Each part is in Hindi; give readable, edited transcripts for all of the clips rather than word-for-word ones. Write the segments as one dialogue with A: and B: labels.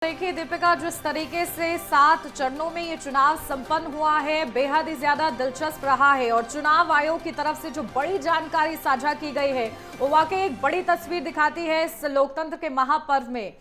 A: देखिए दीपिका, जिस तरीके से 7 चरणों में ये चुनाव संपन्न हुआ है, बेहद ही ज्यादा दिलचस्प रहा है। और चुनाव आयोग की तरफ से जो बड़ी जानकारी साझा की गई है, वो वाकई एक बड़ी तस्वीर दिखाती है इस लोकतंत्र के महापर्व में।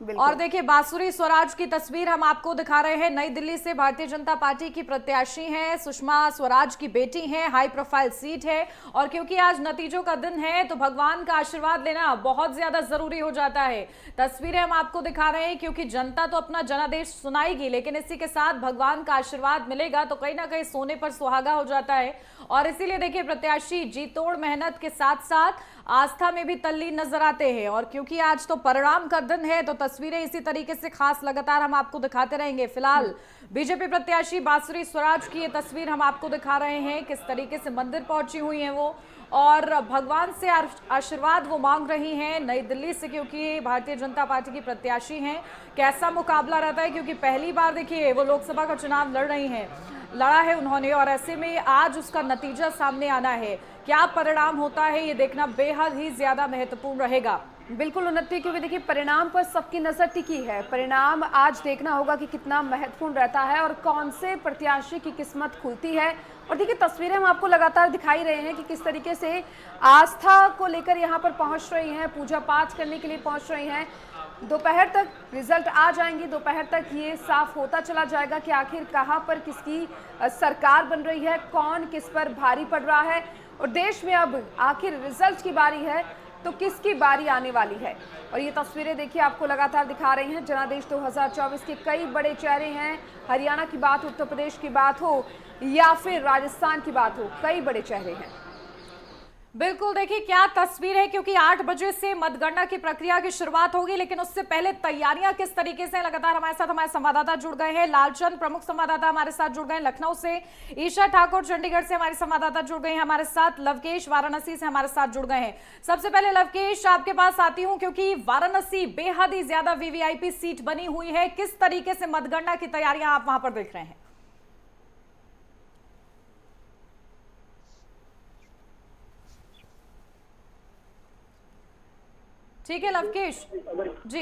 A: और देखिए, बांसुरी स्वराज की तस्वीर हम आपको दिखा रहे हैं। नई दिल्ली से भारतीय जनता पार्टी की प्रत्याशी हैं, सुषमा स्वराज की बेटी हैं, हाई प्रोफाइल सीट है। और क्योंकि आज नतीजों का दिन है, तो भगवान का आशीर्वाद लेना बहुत ज्यादा जरूरी हो जाता है। तस्वीरें हम आपको दिखा रहे हैं क्योंकि जनता तो अपना जनादेश सुनाएगी, लेकिन इसी के साथ भगवान का आशीर्वाद मिलेगा तो कहीं ना कहीं सोने पर सुहागा हो जाता है। और इसीलिए देखिए, प्रत्याशी जी तोड़ मेहनत के साथ साथ आस्था में भी तल्लीन नजर आते हैं। और क्योंकि आज तो परिणाम का दिन है, तो तस्वीरें इसी तरीके से खास लगातार हम आपको दिखाते रहेंगे। फिलहाल बीजेपी प्रत्याशी बांसुरी स्वराज की ये तस्वीर हम आपको दिखा रहे हैं, किस तरीके से मंदिर पहुंची हुई हैं वो, और भगवान से आशीर्वाद वो मांग रही हैं नई दिल्ली से, क्योंकि भारतीय जनता पार्टी की प्रत्याशी हैं। कैसा मुकाबला रहता है, क्योंकि पहली बार देखिए वो लोकसभा का चुनाव लड़ा है उन्होंने, और ऐसे में आज उसका नतीजा सामने आना है। क्या परिणाम होता है, ये देखना बेहद ही ज्यादा महत्वपूर्ण रहेगा।
B: बिल्कुल उन्नति, क्योंकि देखिए परिणाम पर सबकी नजर टिकी है। परिणाम आज देखना होगा कि कितना महत्वपूर्ण रहता है और कौन से प्रत्याशी की किस्मत खुलती है। और देखिए तस्वीरें हम आपको लगातार दिखाई रहे हैं कि किस तरीके से आस्था को लेकर यहाँ पर पहुंच रही हैं, पूजा पाठ करने के लिए पहुंच रही हैं। दोपहर तक रिजल्ट आ जाएंगे, दोपहर तक ये साफ होता चला जाएगा कि आखिर कहाँ पर किसकी सरकार बन रही है, कौन किस पर भारी पड़ रहा है। और देश में अब आखिर रिजल्ट की बारी है तो किसकी बारी आने वाली है। और ये तस्वीरें देखिए आपको लगातार दिखा रही हैं। जनादेश 2024 के कई बड़े चेहरे हैं। हरियाणा की बात हो, उत्तर प्रदेश की बात हो या फिर राजस्थान की बात हो, कई बड़े चेहरे हैं।
A: बिल्कुल, देखिए क्या तस्वीर है, क्योंकि 8 बजे से मतगणना की प्रक्रिया की शुरुआत होगी, लेकिन उससे पहले तैयारियां किस तरीके से। लगातार हमारे साथ हमारे संवाददाता जुड़ गए हैं। लालचंद प्रमुख संवाददाता हमारे साथ जुड़ गए हैं लखनऊ से, ईशा ठाकुर चंडीगढ़ से हमारे संवाददाता जुड़ गए हैं हमारे साथ, लवकेश वाराणसी से हमारे साथ जुड़ गए हैं। सबसे पहले लवकेश, आपके पास आती हूं, क्योंकि वाराणसी बेहद ही ज्यादा वीवीआईपी सीट बनी हुई है। किस तरीके से मतगणना की तैयारियां आप वहां पर देख रहे हैं? ठीक है लवकेश जी।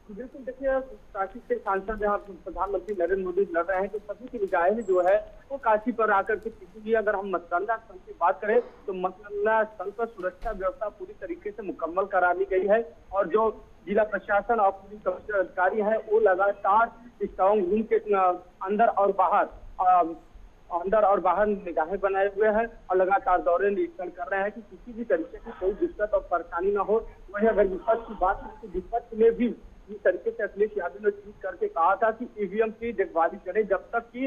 C: बिल्कुल, देखिए काशी के सांसद जहाँ प्रधानमंत्री नरेंद्र मोदी लड़ रहे हैं, तो सभी की निगाहें जो है वो काशी पर आकर के टिकी हुई। अगर हम मतगणना स्थल की बात करें तो मतगणना स्थल पर सुरक्षा व्यवस्था पूरी तरीके से मुकम्मल करा ली गई है। और जो जिला प्रशासन और पुलिस अधिकारी है वो लगातार स्ट्रांग रूम के अंदर और बाहर निगाहें बनाए हुए हैं और लगातार दौरे निरीक्षण कर रहे हैं कि किसी भी तरीके की कोई दिक्कत और परेशानी न हो। वहीं अगर विपक्ष की बात करें तो विपक्ष में भी इस तरीके से अखिलेश यादव ने ट्वीट करके कहा था कि ईवीएम की देखभाली करें जब तक कि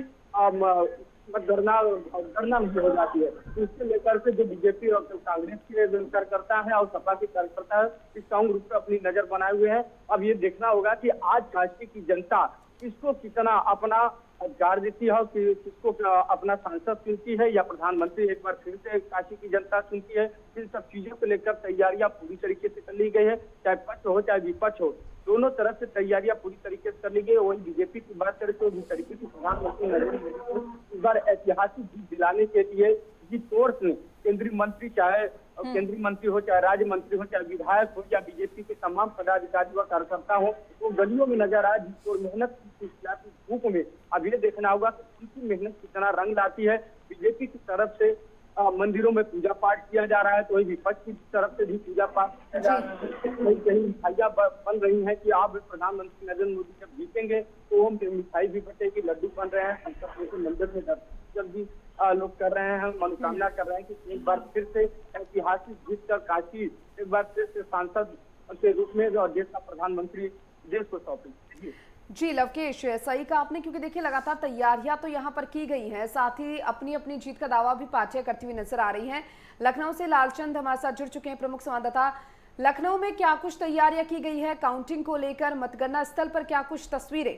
C: मतगणना नहीं हो जाती है। तो इसको लेकर के जो बीजेपी और कांग्रेस के कार्यकर्ता है और सपा के कार्यकर्ता स्ट्रांग रूप से अपनी नजर बनाए हुए हैं। अब ये देखना होगा कि आज काशी की जनता किसको कितना अपना अधिकार देती है और किसको अपना सांसद चुनती है या प्रधानमंत्री एक बार फिर से काशी की जनता चुनती है। इन सब चीजों को लेकर तैयारियां पूरी तरीके से कर ली गई है, चाहे पक्ष हो चाहे विपक्ष हो, दोनों तरफ से तैयारियां पूरी तरीके से कर ली गई। वही बीजेपी की बात करें तो जिस तरीके से प्रधानमंत्री नरेंद्र मोदी को इस बार ऐतिहासिक जीत दिलाने के लिए जी तोड़ से केंद्रीय मंत्री, चाहे केंद्रीय मंत्री हो, चाहे राज्य मंत्री हो, चाहे विधायक हो या बीजेपी के तमाम पदाधिकारी व कार्यकर्ता हो, वो गलियों में नजर आए जिसको मेहनत की धूप में। अब ये देखना होगा कि उनकी मेहनत कितना रंग लाती है। बीजेपी की तरफ से मंदिरों में पूजा पाठ किया जा रहा है, तो वही विपक्ष की तरफ से भी पूजा पाठ किया जा रहा है। कहीं मिठाइयां बन रही है कि आप प्रधानमंत्री नरेंद्र मोदी जब जीतेंगे तो हम मिठाई भी बटेगी, लड्डू बन रहे हैं। मंदिर में दर्शन भी लोग कर रहे हैं, मनोकामना कर रहे हैं कि एक बार फिर से ऐतिहासिक जीत कर काशी एक बार फिर से सांसद के रूप में और देश का प्रधानमंत्री देश को सौंपे।
B: जी लवकेश, सही कहा आपने, क्योंकि देखिए लगातार तैयारियां तो यहाँ पर की गई हैं, साथ ही अपनी अपनी जीत का दावा भी पार्टियां करती हुई नजर आ रही हैं। लखनऊ से लालचंद हमारे साथ जुड़ चुके हैं, प्रमुख संवाददाता। लखनऊ में क्या कुछ तैयारियां की गई है काउंटिंग को लेकर, मतगणना स्थल पर क्या कुछ तस्वीरें?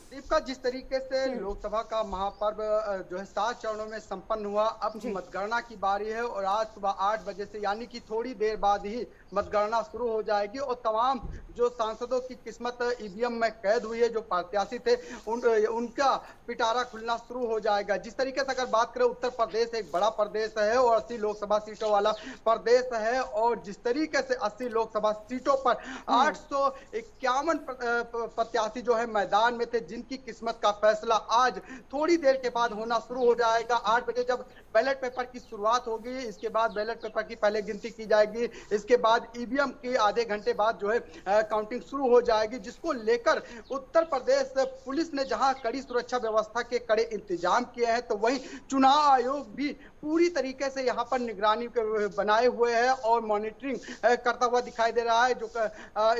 D: दीपिका, जिस तरीके से लोकसभा का महापर्व जो है 7 चरणों में संपन्न हुआ, अब मतगणना की बारी है और आज सुबह 8 बजे से यानी कि थोड़ी देर बाद ही मतगणना शुरू हो जाएगी और तमाम जो सांसदों की किस्मत ईवीएम में कैद हुई है, जो प्रत्याशी थे, उनका पिटारा खुलना शुरू हो जाएगा। जिस तरीके से अगर बात करें, उत्तर प्रदेश एक बड़ा प्रदेश है और 80 लोकसभा सीटों वाला प्रदेश है और जिस तरीके से 80 लोकसभा सीटों पर 851 प्रत्याशी जो है मैदान में थे, जिनकी किस्मत का फैसला आज थोड़ी देर के बाद होना शुरू हो जाएगा। 8 बजे जब बैलेट पेपर की शुरुआत होगी, इसके बाद बैलेट पेपर की पहले गिनती की जाएगी, इसके बाद ईवीएम की आधे घंटे बाद जो है काउंटिंग शुरू हो जाएगी, जिसको लेकर उत्तर प्रदेश पुलिस ने जहां कड़ी सुरक्षा व्यवस्था के कड़े इंतजाम किए हैं, तो वहीं चुनाव आयोग भी पूरी तरीके से यहां पर निगरानी बनाए हुए है और मॉनिटरिंग करता हुआ दिखाई दे रहा है। जो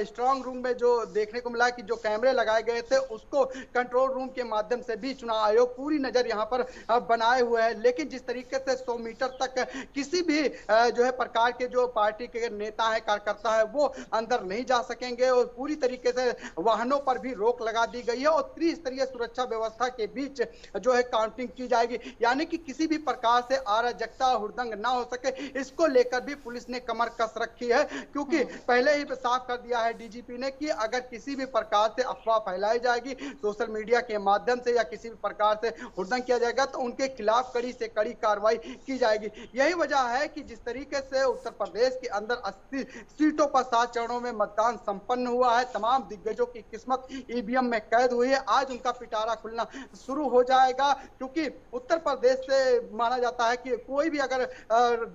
D: स्ट्रांग रूम में जो देखने को मिला कि जो कैमरे लगाए गए थे, उसको कंट्रोल रूम के माध्यम से भी चुनाव आयोग पूरी नजर यहां पर बनाए हुए है। लेकिन जिस तरीके से 100 मीटर तक किसी भी जो है प्रकार के जो पार्टी के नेता है, कार्यकर्ता है, वो अंदर नहीं जा सकेंगे और पूरी तरीके से वाहनों पर भी रोक लगा दी गई है और त्रिस्तरीय सुरक्षा व्यवस्था के बीच जो है काउंटिंग की जाएगी, यानी कि किसी भी प्रकार से अराजकता हुड़दंग ना हो सके, इसको लेकर भी पुलिस ने कमर कस रखी है। क्योंकि पहले ही साफ कर दिया है डीजीपी ने कि अगर किसी भी प्रकार से अफवाह फैलाई जाएगी सोशल मीडिया के माध्यम से या किसी भी प्रकार से हुड़दंग किया जाएगा, तो उनके खिलाफ कड़ी से कड़ी कार्रवाई की जाएगी। यही वजह है कि जिस तरीके से उत्तर प्रदेश के अंदर 80 सीटों पर 7 चरणों में मतदान संपन्न हुआ है, तमाम दिग्गजों की किस्मत ईवीएम में कैद हुई है। आज उनका पिटारा खुलना शुरू हो जाएगा, क्योंकि उत्तर प्रदेश से माना जाता है कि कोई भी अगर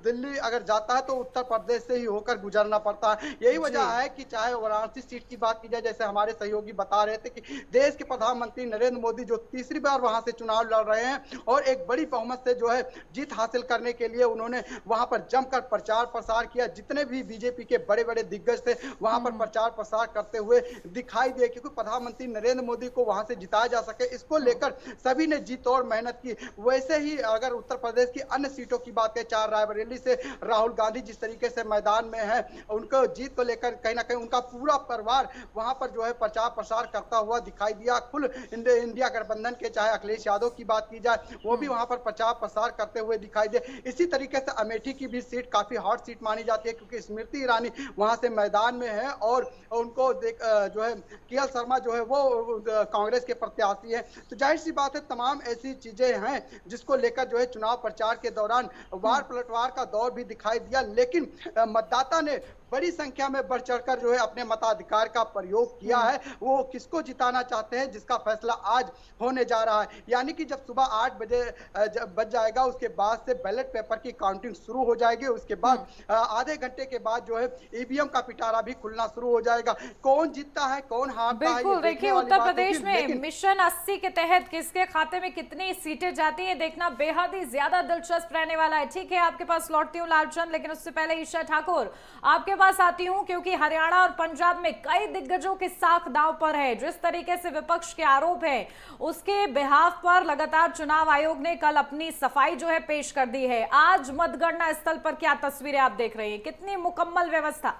D: दिल्ली अगर जाता है तो उत्तर प्रदेश से ही होकर गुजरना पड़ता है। यही वजह है कि चाहे वाराणसी सीट की बात की जाए, जैसे हमारे सहयोगी बता रहे थे कि देश के प्रधानमंत्री नरेंद्र मोदी जो तीसरी बार वहां से चुनाव लड़ रहे हैं और एक बड़ी बहुमत से जो है जीत हासिल करने के लिए उन्होंने वहां पर जमकर प्रचार प्रसार किया। जितने भी बीजेपी के बड़े बड़े दिग्गज थे वहां पर प्रचार प्रसार करते हुए दिखाई दिए, क्योंकि प्रधानमंत्री नरेंद्र मोदी को वहां से जिताया जा सके, इसको लेकर सभी ने जी तोड़ मेहनत की। वैसे ही अगर उत्तर प्रदेश की अन्य सीटों की बात करें, 4 रायबरेली से राहुल गांधी जिस तरीके से मैदान में है, उनको जीत को लेकर कहीं ना कहीं उनका पूरा परिवार वहां पर जो है प्रचार प्रसार करता हुआ दिखाई दिया। खुल इंडिया गठबंधन के चाहे अखिलेश यादव की बात की जाए, वो भी वहां पर प्रचार प्रसार करते हुए दिखाई दे। इसी तरीके से अमेठी की भी सीट काफी हॉट सीट मानी जाती है, क्योंकि स्मृति ईरानी वहां से मैदान में है और उनको जो है केएल शर्मा जो है वो कांग्रेस के प्रत्याशी है। तो जाहिर सी बात है, तमाम ऐसी चीजें हैं जिसको लेकर जो है चुनाव प्रचार के दौरान वार पलटवार का दौर भी दिखाई दिया। लेकिन मतदाता ने बड़ी संख्या में बढ़ चढ़कर जो है अपने मताधिकार का प्रयोग किया है। वो किसको जिताना चाहते हैं, जिसका फैसला आज होने जा रहा है। यानी कि जब सुबह 8 बजे बज जाएगा, उसके बाद से बैलेट पेपर की काउंटिंग शुरू हो जाएगी। उसके बाद आधे घंटे के बाद जो है ईवीएम का पिटारा भी खुलना शुरू हो जाएगा। कौन जीतता है, कौन हारता है,
A: बिल्कुल। देखिए, उत्तर प्रदेश में मिशन 80 के तहत किसके खाते में कितनी सीटें जाती है, देखना बेहद ही ज्यादा दिलचस्प रहने वाला है। ठीक है, आपके पास लौटती हूँ लालचंद, लेकिन उससे पहले ईशा ठाकुर आपके पास आती हूं, क्योंकि हरियाणा और पंजाब में कई दिग्गजों की साख दांव पर है। जिस तरीके से विपक्ष के आरोप है, उसके बिहाफ पर लगातार चुनाव आयोग ने कल अपनी सफाई जो है पेश कर दी है। आज मतगणना स्थल पर क्या तस्वीरें आप देख रहे हैं, कितनी मुकम्मल व्यवस्था?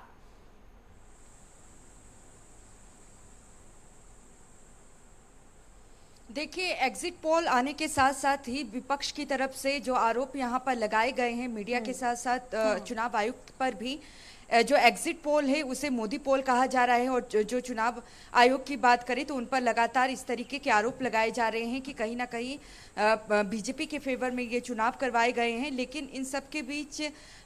E: देखिए, एग्जिट पोल आने के साथ साथ ही विपक्ष की तरफ से जो आरोप यहाँ पर लगाए गए हैं मीडिया के साथ साथ चुनाव आयुक्त पर भी, जो एग्जिट पोल है उसे मोदी पोल कहा जा रहा है। और जो चुनाव आयोग की बात करें तो उन पर लगातार इस तरीके के आरोप लगाए जा रहे हैं कि कहीं ना कहीं बीजेपी के फेवर में ये चुनाव करवाए गए हैं। लेकिन इन सब के बीच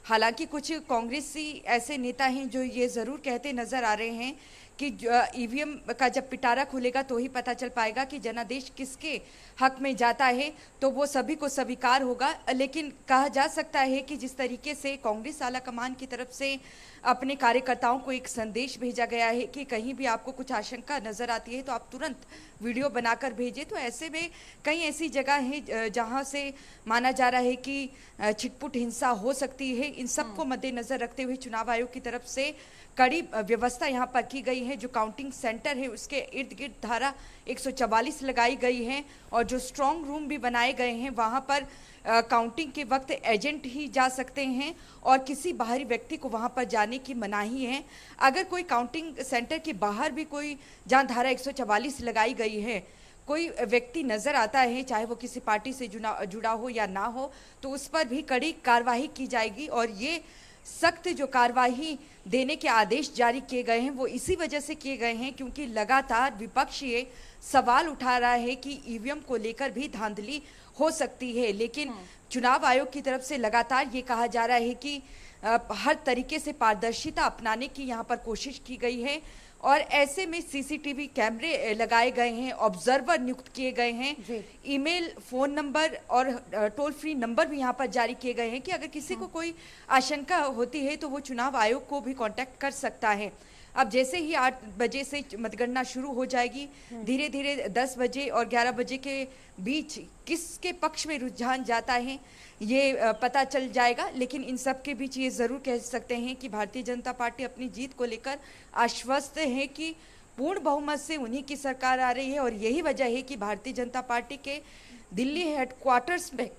E: हालांकि कुछ कांग्रेसी ऐसे नेता हैं जो ये ज़रूर कहते नज़र आ रहे हैं कि ईवीएम का जब पिटारा खुलेगा तो ही पता चल पाएगा कि जनादेश किसके हक में जाता है, तो वो सभी को स्वीकार होगा। लेकिन कहा जा सकता है कि जिस तरीके से कांग्रेस आला कमान की तरफ से अपने कार्यकर्ताओं को एक संदेश भेजा गया है कि कहीं भी आपको कुछ आशंका नज़र आती है तो आप तुरंत वीडियो बनाकर भेजें, तो ऐसे में कई ऐसी जगह हैं जहां से माना जा रहा है कि छिटपुट हिंसा हो सकती है। इन सब को मद्देनज़र रखते हुए चुनाव आयोग की तरफ से कड़ी व्यवस्था यहाँ पर की गई है। जो काउंटिंग सेंटर है उसके इर्द गिर्द धारा 144 लगाई गई है और जो स्ट्रॉन्ग रूम भी बनाए गए हैं वहाँ पर काउंटिंग के वक्त एजेंट ही जा सकते हैं और किसी बाहरी व्यक्ति को वहाँ पर जाने की मनाही है। अगर कोई काउंटिंग सेंटर के बाहर भी कोई जहाँ धारा 144 लगाई गई है कोई व्यक्ति नज़र आता है, चाहे वो किसी पार्टी से जुड़ा हो या ना हो, तो उस पर भी कड़ी कार्रवाई की जाएगी। और ये सख्त जो कार्रवाई देने के आदेश जारी किए गए हैं वो इसी वजह से किए गए हैं क्योंकि लगातार विपक्ष ये सवाल उठा रहा है कि ईवीएम को लेकर भी धांधली हो सकती है। लेकिन चुनाव आयोग की तरफ से लगातार ये कहा जा रहा है कि हर तरीके से पारदर्शिता अपनाने की यहाँ पर कोशिश की गई है और ऐसे में सीसीटीवी कैमरे लगाए गए हैं, ऑब्जर्वर नियुक्त किए गए हैं, ईमेल, फोन नंबर और टोल फ्री नंबर भी यहाँ पर जारी किए गए हैं कि अगर किसी को कोई आशंका होती है तो वो चुनाव आयोग को भी कांटेक्ट कर सकता है। अब जैसे ही 8 बजे से मतगणना शुरू हो जाएगी, धीरे धीरे 10 बजे और 11 बजे के बीच किसके पक्ष में रुझान जाता है ये पता चल जाएगा। लेकिन इन सब के बीच ये ज़रूर कह सकते हैं कि भारतीय जनता पार्टी अपनी जीत को लेकर आश्वस्त है कि पूर्ण बहुमत से उन्हीं की सरकार आ रही है और यही वजह है कि भारतीय जनता पार्टी के दिल्ली हेडक्वार्टर्स में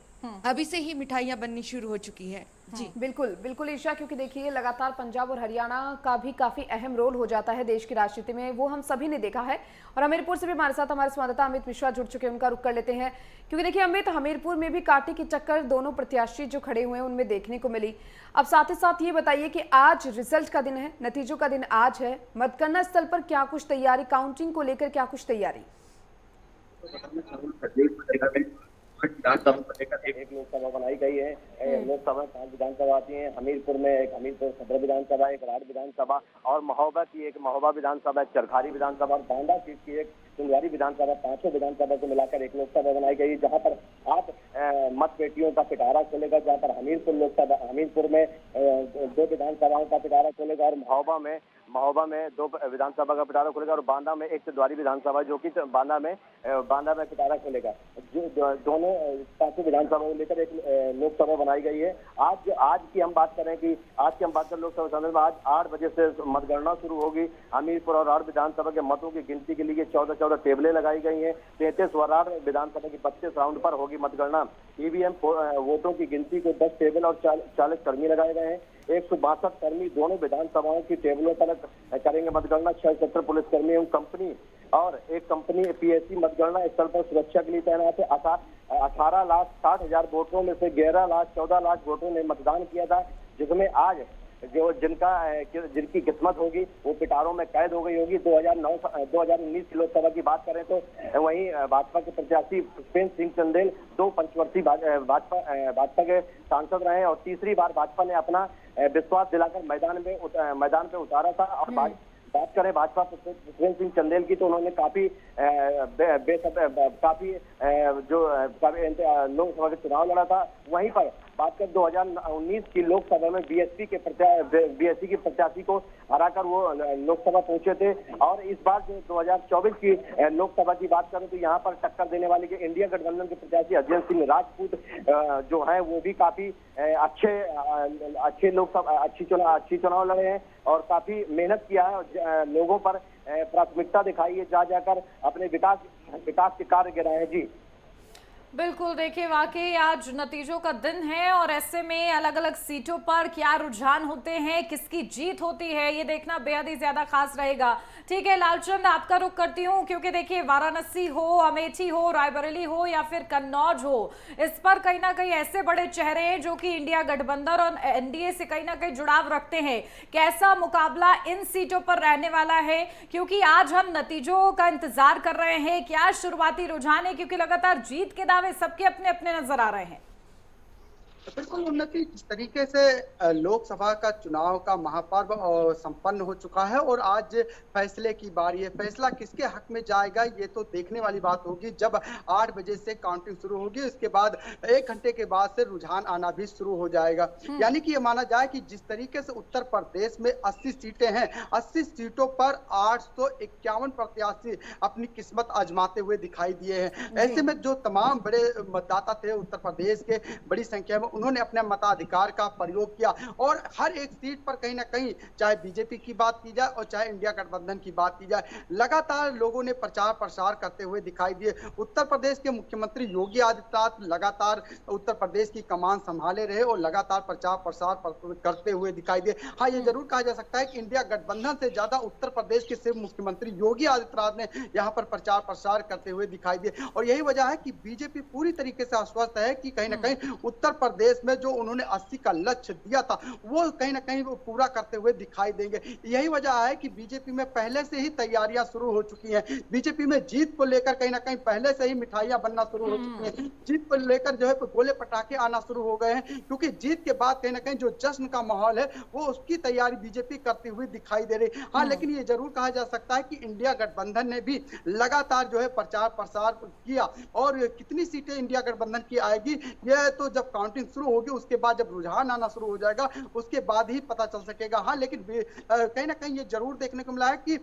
E: अभी से ही मिठाइयाँ बननी शुरू हो चुकी है। जी
B: बिल्कुल बिल्कुल ईशा, क्योंकि देखिए लगातार पंजाब और हरियाणा का भी काफी अहम रोल हो जाता है देश की राजनीति में, वो हम सभी ने देखा है। और हमीरपुर से भी हमारे साथ हमारे संवाददाता अमित मिश्रा जुड़ चुके हैं, उनका रुख कर लेते हैं। क्योंकि देखिए अमित, हमीरपुर में भी कांटे की टक्कर दोनों प्रत्याशी जो खड़े हुए हैं उनमें देखने को मिली। अब साथ ही साथ ये बताइए कि आज रिजल्ट का दिन है, नतीजों का दिन आज है, मतगणना स्थल पर क्या कुछ तैयारी, काउंटिंग को लेकर क्या कुछ तैयारी?
F: एक लोकसभा बनाई गई है। लोकसभा में 5 विधानसभा आती है। हमीरपुर में एक हमीरपुर सदर विधानसभा, एक राठ विधानसभा और महोबा की एक महोबा विधानसभा, चरखारी विधानसभा और बांदा सीट की एक सुनवारी विधानसभा, 5 विधानसभा को मिलाकर एक लोकसभा बनाई गई है, जहां पर आज मत पेटियों का पिटारा खुलेगा, जहां पर हमीरपुर में 2 विधानसभाओं का पिटारा खुलेगा और महोबा में 2 विधानसभा का पिटारा खुलेगा और बांदा में एक चंदवारी विधानसभा जो कि बांदा में पिटारा खुलेगा। जो दोनों 5 विधानसभा को लेकर एक लोकसभा बनाई गई है। आज की हम बात करें लोकसभा संदर्भ में आज 8 बजे से मतगणना शुरू होगी। हमीरपुर और राठ विधानसभा के मतों की गिनती के लिए 14 टेबलें लगाई गई हैं। 33 व राठ विधानसभा की 25 राउंड पर होगी मतगणना। ईवीएम वोटों की गिनती को 10 टेबल और 40 कर्मी लगाए गए हैं। 162 कर्मी दोनों विधानसभाओं की टेबलों पर करेंगे मतगणना। 6 पुलिसकर्मी एवं कंपनी और एक कंपनी पीएससी मतगणना स्थल पर सुरक्षा के लिए तैनात है। 18,60,000 वोटरों में से 11,14,00,000 वोटरों ने मतदान किया था, जिसमें आज जिनकी किस्मत होगी वो पिटारों में कैद हो गई होगी। 2019 की लोकसभा की बात करें तो वहीं भाजपा के प्रत्याशी पुष्पेंद्र सिंह चंदेल 2 पंचवर्षीय भाजपा के सांसद रहे और तीसरी बार भाजपा ने अपना विश्वास दिलाकर मैदान पे उतारा था। और बात करें भाजपा पुष्पेंद्र सिंह चंदेल की तो उन्होंने काफी लोकसभा के चुनाव लड़ा था। वहीं पर बात कर 2019 की लोकसभा में बीएसपी की प्रत्याशी को हराकर वो लोकसभा पहुंचे थे। और इस बार जो 2024 की लोकसभा की बात करें तो यहाँ पर टक्कर देने वाले के इंडिया गठबंधन के प्रत्याशी अजय सिंह राजपूत जो है वो भी काफी अच्छी चुनाव लड़े हैं और काफी मेहनत किया है और लोगों पर प्राथमिकता दिखाई है, जाकर अपने विकास के कार्य गिराए हैं। जी
A: बिल्कुल, देखिए वाकई आज नतीजों का दिन है और ऐसे में अलग अलग सीटों पर क्या रुझान होते हैं, किसकी जीत होती है, ये देखना बेहद ही ज्यादा खास रहेगा। ठीक है लालचंद, आपका रुख करती हूँ क्योंकि देखिए वाराणसी हो, अमेठी हो, रायबरेली हो या फिर कन्नौज हो, इस पर कहीं ना कहीं ऐसे बड़े चेहरे हैं जो कि इंडिया गठबंधन और एनडीए से कहीं ना कहीं जुड़ाव रखते हैं। कैसा मुकाबला इन सीटों पर रहने वाला है, क्योंकि आज हम नतीजों का इंतजार कर रहे हैं, क्या शुरुआती रुझान है, क्योंकि लगातार जीत के दावे सबके अपने अपने नजर आ रहे हैं।
D: बिल्कुल उन्नति, जिस तरीके से लोकसभा का चुनाव का महापर्व संपन्न हो चुका है और आज फैसले की बारी है। फैसला किसके हक में जाएगा ये तो देखने वाली बात होगी जब 8 बजे से काउंटिंग शुरू होगी। उसके बाद 1 घंटे के बाद से रुझान आना भी शुरू हो जाएगा। यानी कि ये माना जाए कि जिस तरीके से उत्तर प्रदेश में 80 सीटें हैं, 80 सीटों पर 851 प्रत्याशी अपनी किस्मत आजमाते हुए दिखाई दिए हैं। ऐसे में जो तमाम बड़े मतदाता थे उत्तर प्रदेश के, बड़ी संख्या में उन्होंने अपने मताधिकार का प्रयोग किया और हर एक सीट पर कहीं ना कहीं चाहे बीजेपी की बात की जाए और चाहे इंडिया गठबंधन की बात की जाए, लगातार लोगों ने प्रचार प्रसार करते हुए दिखाई दिए। उत्तर प्रदेश के मुख्यमंत्री योगी आदित्यनाथ लगातार उत्तर प्रदेश की कमान संभाले रहे और लगातार प्रचार प्रसार करते हुए दिखाई दिए। हाँ, ये जरूर कहा जा सकता है कि इंडिया गठबंधन से ज्यादा उत्तर प्रदेश के सिर्फ मुख्यमंत्री योगी आदित्यनाथ ने यहाँ पर प्रचार प्रसार करते हुए दिखाई दिए और यही वजह है कि बीजेपी पूरी तरीके से आश्वस्त है कि कहीं ना कहीं उत्तर प्रदेश प्रदेश में जो उन्होंने 80 का लक्ष्य दिया था वो कहीं ना कहीं वो पूरा करते हुए दिखाई देंगे। यही वजह है कि बीजेपी में पहले से ही तैयारियां शुरू हो चुकी हैं। बीजेपी में जीत को लेकर कहीं ना कहीं पहले से ही मिठाइयां बनना शुरू हो चुकी हैं। जीत को लेकर जो है गोले पटाखे आना शुरू हो गए हैं, क्योंकि जीत के बाद कहीं ना कहीं जो जश्न का माहौल है वो उसकी तैयारी बीजेपी करती हुई दिखाई दे रही। हाँ, लेकिन ये जरूर कहा जा सकता है कि इंडिया गठबंधन ने भी लगातार जो है प्रचार प्रसार किया, और कितनी सीटें इंडिया गठबंधन की आएगी यह तो जब काउंटिंग शुरू होगी उसके बाद, जब रुझान आना शुरू हो जाएगा उसके बाद ही पता चल सकेगा। हाँ, लेकिन कहीं ना कहीं ये जरूर देखने को मिला है कि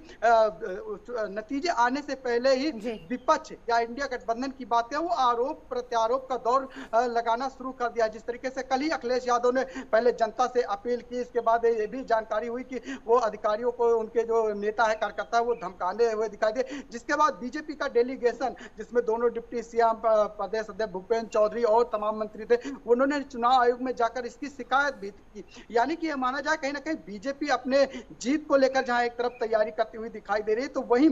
D: नतीजे आने से पहले ही विपक्ष या इंडिया गठबंधन की बात करें वो आरोप प्रत्यारोप का दौर लगाना शुरू कर दिया। जिस तरीके से कल ही अखिलेश यादव ने पहले जनता से अपील की, इसके बाद ये भी जानकारी हुई कि वो अधिकारियों को, उनके जो नेता है कार्यकर्ता है वो धमकाने हुए दिखाई दे, जिसके बाद बीजेपी का डेलीगेशन जिसमें दोनों डिप्टी सीएम, प्रदेश अध्यक्ष भूपेंद्र चौधरी और तमाम मंत्री थे, उन्होंने चुनाव आयोग में जाकर इसकी शिकायत भी की। यानी कि यह माना जाए कहीं ना कहीं बीजेपी अपने जीत को लेकर जहां एक तरफ तैयारी करती हुई दिखाई दे रही है, तो वहीं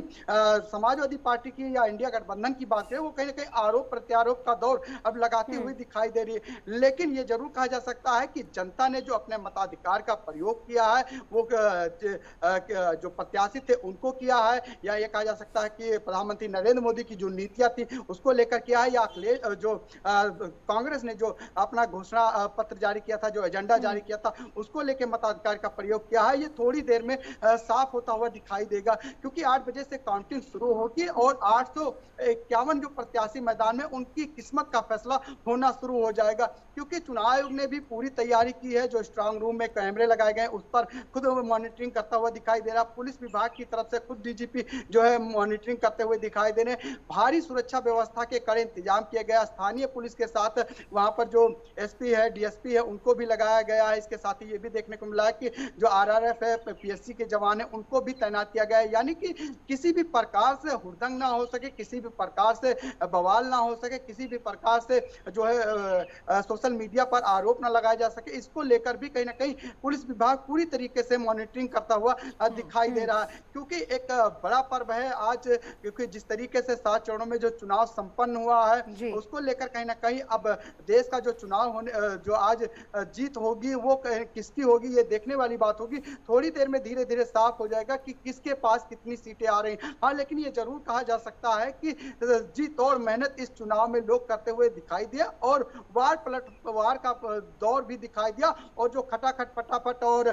D: समाजवादी पार्टी की या इंडिया गठबंधन की बात है वो कहीं ना कहीं आरोप प्रत्यारोप का दौर अब लगाती हुई दिखाई दे रही है। लेकिन ये जरूर कहा जा सकता है कि जनता ने जो अपने मताधिकार का प्रयोग किया है वो जो प्रत्याशी थे उनको किया है, या ये कहा जा सकता है कि प्रधानमंत्री नरेंद्र मोदी की जो नीतियां थी उसको लेकर किया है, या अखिलेश जो कांग्रेस ने जो अपना घोषणा पत्र जारी किया था, जो एजेंडा जारी किया था उसको लेकर मताधिकार का प्रयोग किया है, ये थोड़ी देर में साफ होता हुआ दिखाई देगा। क्योंकि 8 बजे से काउंटिंग शुरू होगी और 851 जो प्रत्याशी मैदान में उनकी किस्मत का फैसला होना शुरू हो जाएगा। क्योंकि चुनाव आयोग ने भी पूरी तैयारी की है, जो स्ट्रांग रूम में कैमरे लगाए गए उस पर खुद मॉनिटरिंग करता हुआ दिखाई दे रहा। पुलिस विभाग की तरफ से खुद डीजीपी जो है मॉनिटरिंग करते हुए दिखाई दे रहे। भारी सुरक्षा व्यवस्था के कड़े इंतजाम किए गए। स्थानीय पुलिस के साथ वहां पर जो एसपी है, डीएसपी है, उनको भी लगाया गया है। इसके साथ ही ये भी देखने को मिला है कि जो आरआरएफ है, पीएससी के जवान है, उनको भी तैनात किया गया है। यानी कि किसी भी प्रकार से हुड़दंग ना हो सके, किसी भी प्रकार से बवाल ना हो सके, किसी भी प्रकार से जो है सोशल मीडिया पर आरोप ना लगाया जा सके, इसको लेकर भी कहीं ना कहीं पुलिस विभाग पूरी तरीके से मॉनिटरिंग करता हुआ दिखाई दे रहा है। क्योंकि एक बड़ा पर्व है आज, क्योंकि जिस तरीके से 7 चरणों में जो चुनाव संपन्न हुआ है उसको लेकर कहीं ना कहीं अब देश का जो चुनाव होने, जो आज जीत होगी वो किसकी होगी ये देखने वाली बात होगी। थोड़ी देर में धीरे धीरे साफ हो जाएगा कि किसके पास कितनी सीटें आ रही हैं। हाँ, लेकिन ये जरूर कहा जा सकता है कि जीत और मेहनत इस चुनाव में लोग करते हुए दिखाई दिया, और वार पलटवार का दौर भी दिखाई दिया, और जो खटाखट फटाफट और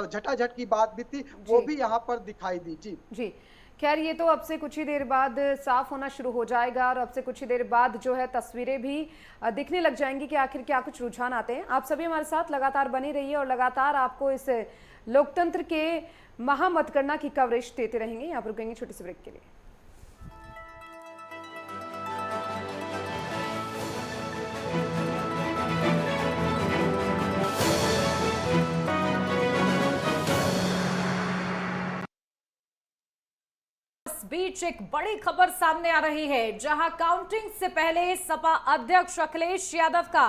D: झटाझट की बात भी थी वो भी यहाँ पर दिखाई दी। जी
B: खैर, ये तो अब से कुछ ही देर बाद साफ होना शुरू हो जाएगा, और अब से कुछ ही देर बाद जो है तस्वीरें भी दिखने लग जाएंगी कि आखिर क्या कुछ रुझान आते हैं। आप सभी हमारे साथ लगातार बने रहिए और लगातार आपको इस लोकतंत्र के महामतगणना की कवरेज देते रहेंगे। यहाँ पर रुकेंगे छोटे से ब्रेक के लिए।
A: बीच एक बड़ी खबर सामने आ रही है, जहां काउंटिंग से पहले सपा अध्यक्ष अखिलेश यादव का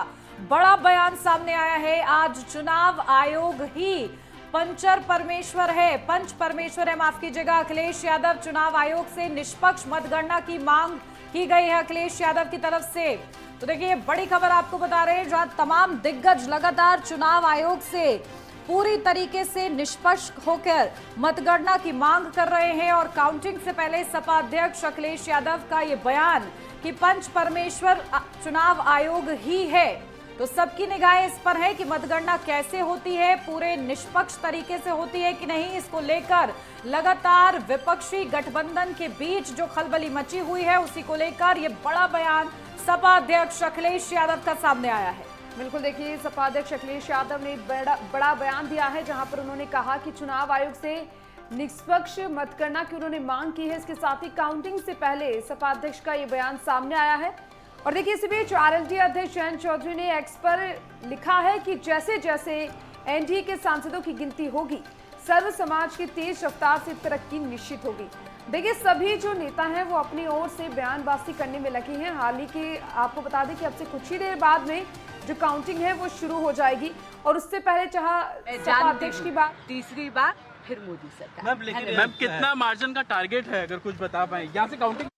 A: बड़ा बयान सामने आया है। आज चुनाव आयोग ही पंच परमेश्वर है, माफ कीजिएगा। अखिलेश यादव चुनाव आयोग से निष्पक्ष मतगणना की मांग की गई है अखिलेश यादव की तरफ से। तो देखिए, बड़ी खबर आपको बता रहे हैं, जहां तमाम दिग्गज लगातार चुनाव आयोग से पूरी तरीके से निष्पक्ष होकर मतगणना की मांग कर रहे हैं। और काउंटिंग से पहले सपा अध्यक्ष अखिलेश यादव का ये बयान कि पंच परमेश्वर चुनाव आयोग ही है, तो सबकी निगाहें इस पर है कि मतगणना कैसे होती है, पूरे निष्पक्ष तरीके से होती है कि नहीं। इसको लेकर लगातार विपक्षी गठबंधन के बीच जो खलबली मची हुई है, उसी को लेकर ये बड़ा बयान सपा अध्यक्ष अखिलेश यादव का सामने आया है।
B: बिल्कुल, देखिए, सपा अध्यक्ष अखिलेश यादव ने बड़ा बयान दिया है, जहां पर उन्होंने कहा कि चुनाव आयोग से निष्पक्ष मतगणना की उन्होंने मांग की है। इसके साथ ही काउंटिंग से पहले सपा अध्यक्ष का ये बयान सामने आया है। और देखिए, इसी बीच आरएलडी अध्यक्ष जयंत चौधरी ने एक्स पर लिखा है कि जैसे जैसे एनडीए के सांसदों की गिनती होगी, सर्व समाज की तेज रफ्तार से तरक्की निश्चित होगी। देखिए, सभी जो नेता हैं वो अपनी ओर से बयानबाजी करने में लगे हैं। हाल ही के आपको बता दें कि अब से कुछ ही देर बाद में जो काउंटिंग है वो शुरू हो जाएगी, और उससे पहले सपा अध्यक्ष की बात,
G: तीसरी बार फिर मोदी सरकार।
H: मैम, कितना मार्जिन का टारगेट है, अगर कुछ बता पाए यहाँ से काउंटिंग?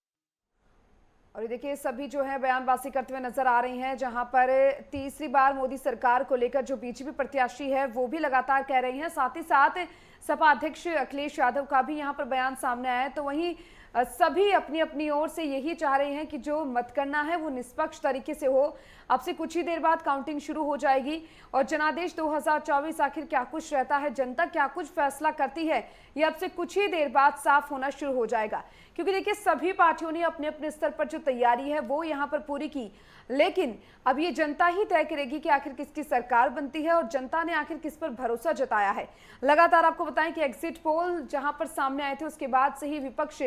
B: और ये देखिए सभी जो है बयानबाजी करते हुए नजर आ रही हैं, जहां पर तीसरी बार मोदी सरकार को लेकर जो बीजेपी प्रत्याशी है वो भी लगातार कह रही हैं। साथ ही साथ सपा अध्यक्ष अखिलेश यादव का भी यहां पर बयान सामने आया है। तो वहीं सभी अपनी अपनी ओर से यही चाह रहे हैं कि जो मतगणना है वो निष्पक्ष तरीके से हो। अब से कुछ ही देर बाद काउंटिंग शुरू हो जाएगी और जनादेश 2024 आखिर क्या कुछ रहता है, जनता क्या कुछ फैसला करती है, ये अब से कुछ ही देर बाद साफ होना शुरू हो जाएगा। क्योंकि देखिए सभी पार्टियों ने अपने अपने स्तर पर जो तैयारी है वो यहाँ पर पूरी की, लेकिन अब ये जनता ही तय करेगी कि आखिर किसकी सरकार बनती है और जनता ने आखिर किस पर भरोसा जताया है। लगातार आपको बताएं कि एग्जिट पोल जहां पर सामने आए थे उसके बाद से ही विपक्ष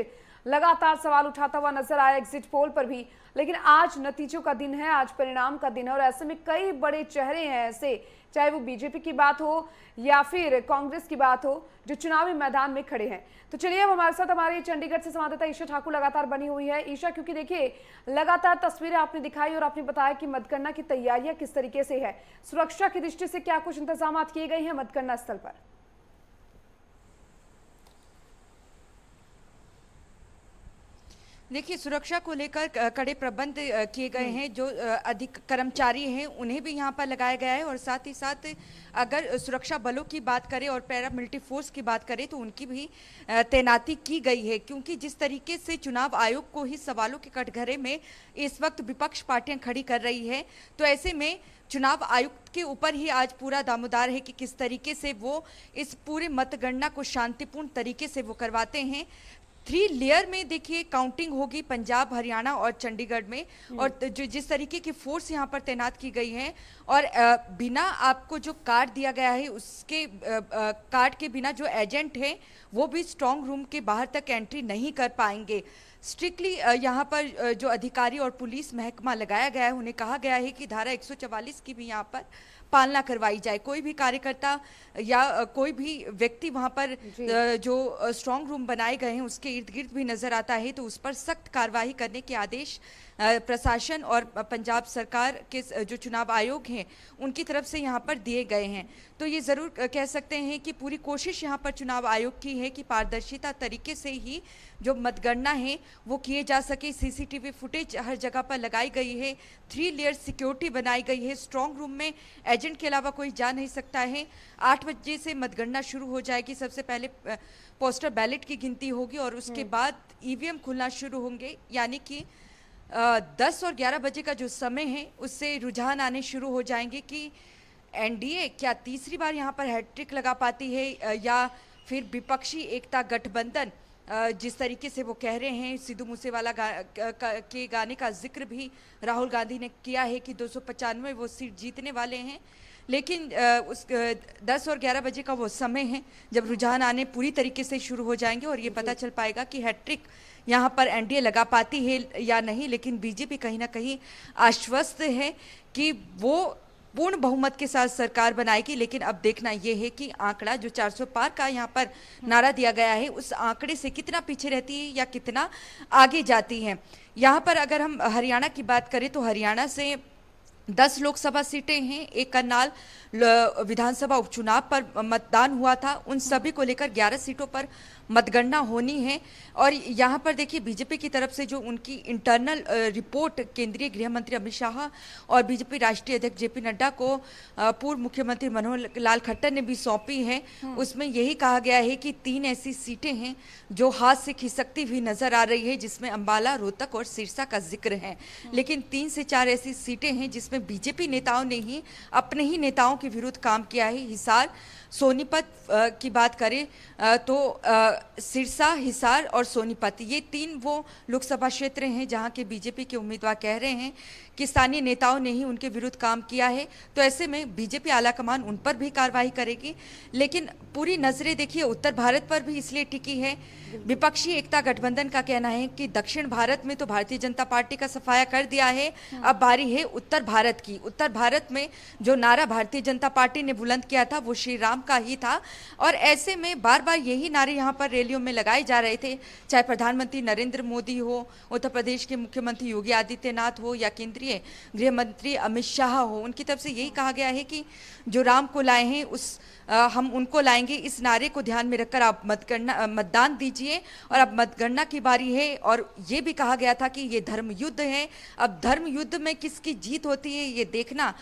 B: लगातार सवाल उठाता हुआ नजर आया एग्जिट पोल पर भी। लेकिन आज नतीजों का दिन है, आज परिणाम का दिन है और ऐसे में कई बड़े चेहरे हैं ऐसे, चाहे वो बीजेपी की बात हो या फिर कांग्रेस की बात हो, जो चुनावी मैदान में खड़े हैं। तो चलिए अब हमारे साथ हमारी चंडीगढ़ से संवाददाता ईशा ठाकुर लगातार बनी हुई है। ईशा, क्योंकि देखिए लगातार तस्वीरें आपने दिखाई और आपने बताया कि मतगणना की तैयारियां किस तरीके से है, सुरक्षा की दृष्टि से क्या कुछ इंतजाम किए गए हैं मतगणना स्थल पर?
E: देखिए, सुरक्षा को लेकर कड़े प्रबंध किए गए हैं। जो अधिक कर्मचारी हैं उन्हें भी यहाँ पर लगाया गया है और साथ ही साथ अगर सुरक्षा बलों की बात करें और पैरामिलिट्री फोर्स की बात करें तो उनकी भी तैनाती की गई है। क्योंकि जिस तरीके से चुनाव आयोग को ही सवालों के कटघरे में इस वक्त विपक्ष पार्टियां खड़ी कर रही है, तो ऐसे में चुनाव आयुक्त के ऊपर ही आज पूरा दामोदार है कि किस तरीके से वो इस पूरे मतगणना को शांतिपूर्ण तरीके से वो करवाते हैं। 3 लेयर में देखिए काउंटिंग होगी पंजाब, हरियाणा और चंडीगढ़ में, और जो जिस तरीके की फोर्स यहाँ पर तैनात की गई है और बिना आपको जो कार्ड दिया गया है उसके कार्ड के बिना जो एजेंट है वो भी स्ट्रांग रूम के बाहर तक एंट्री नहीं कर पाएंगे। स्ट्रिक्टली यहाँ पर जो अधिकारी और पुलिस महकमा लगाया गया है उन्हें कहा गया है कि धारा 144 की भी यहाँ पर पालना करवाई जाए। कोई भी कार्यकर्ता या कोई भी व्यक्ति वहां पर जो स्ट्रांग रूम बनाए गए हैं उसके इर्द गिर्द भी नजर आता है तो उस पर सख्त कार्रवाई करने के आदेश प्रशासन और पंजाब सरकार के जो चुनाव आयोग हैं उनकी तरफ से यहाँ पर दिए गए हैं। तो ये ज़रूर कह सकते हैं कि पूरी कोशिश यहाँ पर चुनाव आयोग की है कि पारदर्शिता तरीके से ही जो मतगणना है वो किए जा सके। सीसीटीवी फुटेज हर जगह पर लगाई गई है, 3 लेयर सिक्योरिटी बनाई गई है। स्ट्रांग रूम में एजेंट के अलावा कोई जा नहीं सकता है। 8 बजे से मतगणना शुरू हो जाएगी। सबसे पहले पोस्टर बैलेट की गिनती होगी और उसके बाद ईवीएम खुलना शुरू होंगे, यानी कि 10 और 11 बजे का जो समय है उससे रुझान आने शुरू हो जाएंगे कि एनडीए क्या तीसरी बार यहाँ पर हैट्रिक लगा पाती है या फिर विपक्षी एकता गठबंधन जिस तरीके से वो कह रहे हैं। सिद्धू मूसेवाला के गाने का जिक्र भी राहुल गांधी ने किया है कि 295 वो सीट जीतने वाले हैं, लेकिन उस 10 और 11 बजे का वो समय है जब रुझान आने पूरी तरीके से शुरू हो जाएंगे और ये पता चल पाएगा कि हैट्रिक यहाँ पर एनडीए लगा पाती है या नहीं। लेकिन बीजेपी कहीं ना कहीं आश्वस्त है कि वो पूर्ण बहुमत के साथ सरकार बनाएगी। लेकिन अब देखना यह है कि आंकड़ा जो 400 पार का यहाँ पर नारा दिया गया है उस आंकड़े से कितना पीछे रहती है या कितना आगे जाती है। यहाँ पर अगर हम हरियाणा की बात करें तो हरियाणा से 10 लोकसभा सीटें हैं। एक करनाल विधानसभा उपचुनाव पर मतदान हुआ था, उन सभी को लेकर 11 सीटों पर मतगणना होनी है। और यहाँ पर देखिए बीजेपी की तरफ से जो उनकी इंटरनल रिपोर्ट केंद्रीय गृह मंत्री अमित शाह और बीजेपी राष्ट्रीय अध्यक्ष जेपी नड्डा को पूर्व मुख्यमंत्री मनोहर लाल खट्टर ने भी सौंपी है, उसमें यही कहा गया है कि 3 ऐसी सीटें हैं जो हाथ से खिसकती हुई नजर आ रही है, जिसमें अंबाला, रोहतक और सिरसा का जिक्र है। लेकिन 3 से 4 ऐसी सीटें हैं जिसमें बीजेपी नेताओं ने ही अपने ही नेताओं के विरुद्ध काम किया है। हिसार, सोनीपत की बात करें तो सिरसा, हिसार और सोनीपत, ये 3 वो लोकसभा क्षेत्र हैं जहां के बीजेपी के उम्मीदवार कह रहे हैं कि स्थानीय नेताओं ने ही उनके विरुद्ध काम किया है। तो ऐसे में बीजेपी आलाकमान उन पर भी कार्रवाई करेगी। लेकिन पूरी नजरें देखिए उत्तर भारत पर भी इसलिए टिकी है। विपक्षी एकता गठबंधन का कहना है कि दक्षिण भारत में तो भारतीय जनता पार्टी का सफाया कर दिया है, अब बारी है उत्तर भारत की। उत्तर भारत में जो नारा भारतीय जनता पार्टी ने बुलंद किया था वो श्री राम का ही था। और ऐसे में बार बार यही नारे यहाँ पर रैलियों में लगाए जा रहे थे, चाहे प्रधानमंत्री नरेंद्र मोदी हो, उत्तर प्रदेश के मुख्यमंत्री योगी आदित्यनाथ हो या केंद्रीय गृह मंत्री अमित शाह हो। उनकी तरफ से यही कहा गया है कि जो राम को लाए हैं हम उनको लाएंगे। इस नारे को ध्यान में रखकर आप मतदान दीजिए और अब मतगणना की बारी है। और ये भी कहा गया था कि ये धर्म युद्ध है, अब धर्म युद्ध में किसकी जीत होती है ये देखना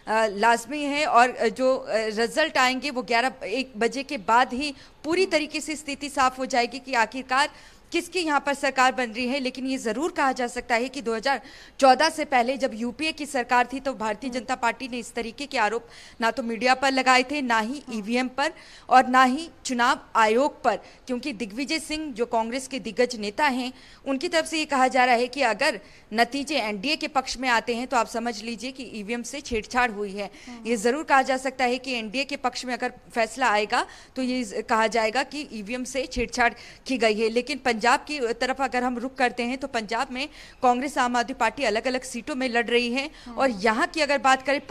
E: लाजमी है। और जो रिजल्ट आएंगे वो 1 बजे के बाद ही पूरी तरीके से स्थिति साफ हो जाएगी कि आखिरकार किसकी यहाँ पर सरकार बन रही है। लेकिन ये ज़रूर कहा जा सकता है कि 2014 से पहले जब यूपीए की सरकार थी तो भारतीय जनता पार्टी ने इस तरीके के आरोप ना तो मीडिया पर लगाए थे, ना ही ईवीएम पर और ना ही चुनाव आयोग पर, क्योंकि दिग्विजय सिंह जो कांग्रेस के दिग्गज नेता हैं उनकी तरफ से ये कहा जा रहा है कि अगर नतीजे एनडीए के पक्ष में आते हैं तो आप समझ लीजिए कि ईवीएम से छेड़छाड़ हुई है। ये ज़रूर कहा जा सकता है कि एनडीए के पक्ष में अगर फैसला आएगा तो ये कहा जाएगा कि ईवीएम से छेड़छाड़ की गई है। लेकिन पंजाब की तरफ अगर हम रुख करते हैं तो पंजाब में कांग्रेस आम आदमी पार्टी अलग अलग सीटों में लड़ रही है। और यहाँ की अगर बात करें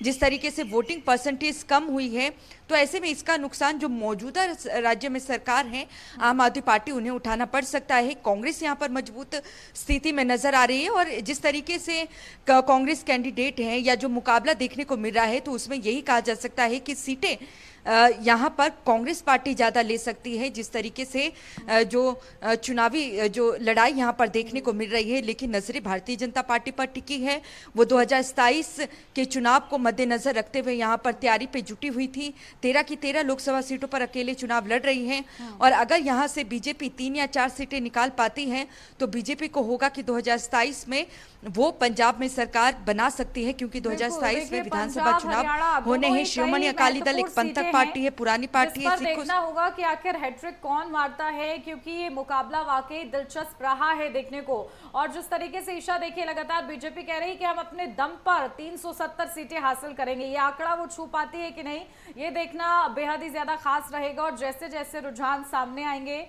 E: जिस तरीके से वोटिंग परसेंटेज कम हुई है तो ऐसे में इसका नुकसान जो मौजूदा राज्य में सरकार है आम आदमी पार्टी उन्हें उठाना पड़ सकता है। कांग्रेस यहाँ पर मजबूत स्थिति में नजर आ रही है और जिस तरीके से कांग्रेस कैंडिडेट हैं या जो मुकाबला देखने को मिल रहा है तो उसमें यही कहा जा सकता है कि सीटें यहाँ पर कांग्रेस पार्टी ज़्यादा ले सकती है। जिस तरीके से जो चुनावी जो लड़ाई यहाँ पर देखने को मिल रही है, लेकिन नजरें भारतीय जनता पार्टी पर टिकी है। वो 2027 के चुनाव को मद्देनजर रखते हुए यहाँ पर तैयारी पे जुटी हुई थी। 13 की 13 लोकसभा सीटों पर अकेले चुनाव लड़ रही हैं और अगर यहाँ से बीजेपी 3 या 4 सीटें निकाल पाती है तो बीजेपी को होगा कि 2027 में वो पंजाब में सरकार बना सकती है, क्योंकि 2027 में विधानसभा चुनाव होने हैं। श्रोमणी अकाली दल एक पंथक पार्टी है, पुरानी पार्टी है।
A: देखना होगा कि आखिर हैट्रिक कौन मारता है, क्योंकि ये मुकाबला वाकई दिलचस्प रहा है देखने को। और जिस तरीके से ईशा देखिए लगातार बीजेपी कह रही है कि हम अपने दम पर 370 सीटें हासिल करेंगे, ये आंकड़ा वो छू पाती है कि नहीं ये देखना बेहद ही ज्यादा खास रहेगा। और जैसे जैसे रुझान सामने आएंगे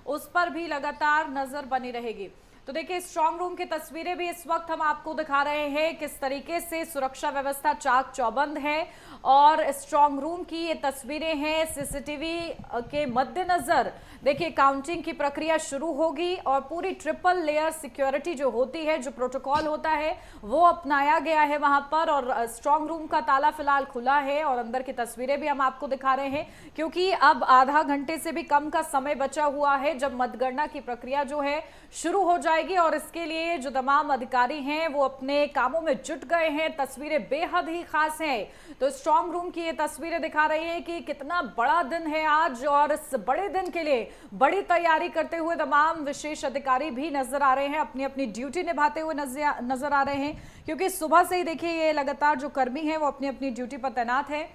A: उस पर भी लगातार नजर बनी रहेगी। तो देखिए स्ट्रांग रूम की तस्वीरें भी इस वक्त हम आपको दिखा रहे हैं, किस तरीके से सुरक्षा व्यवस्था चाक चौबंद है। और स्ट्रांग रूम की ये तस्वीरें हैं सीसीटीवी के मद्देनजर। देखिए काउंटिंग की प्रक्रिया शुरू होगी और पूरी ट्रिपल लेयर सिक्योरिटी जो होती है, जो प्रोटोकॉल होता है वो अपनाया गया है वहां पर। और स्ट्रांग रूम का ताला फिलहाल खुला है और अंदर की तस्वीरें भी हम आपको दिखा रहे हैं, क्योंकि अब आधा घंटे से भी कम का समय बचा हुआ है जब मतगणना की प्रक्रिया जो है शुरू हो जाएगी। और इसके लिए जो तमाम अधिकारी हैं वो अपने कामों में जुट गए हैं। तस्वीरें बेहद ही खास हैं। तो स्ट्रांग रूम की ये तस्वीरें दिखा रही है कि कितना बड़ा दिन है आज और इस बड़े दिन के लिए बड़ी तैयारी करते हुए तमाम विशेष अधिकारी भी नजर आ रहे हैं, अपनी अपनी ड्यूटी निभाते हुए नजर आ रहे हैं। क्योंकि सुबह से ही देखिए ये लगातार जो कर्मी हैं वो अपनी अपनी ड्यूटी पर तैनात है।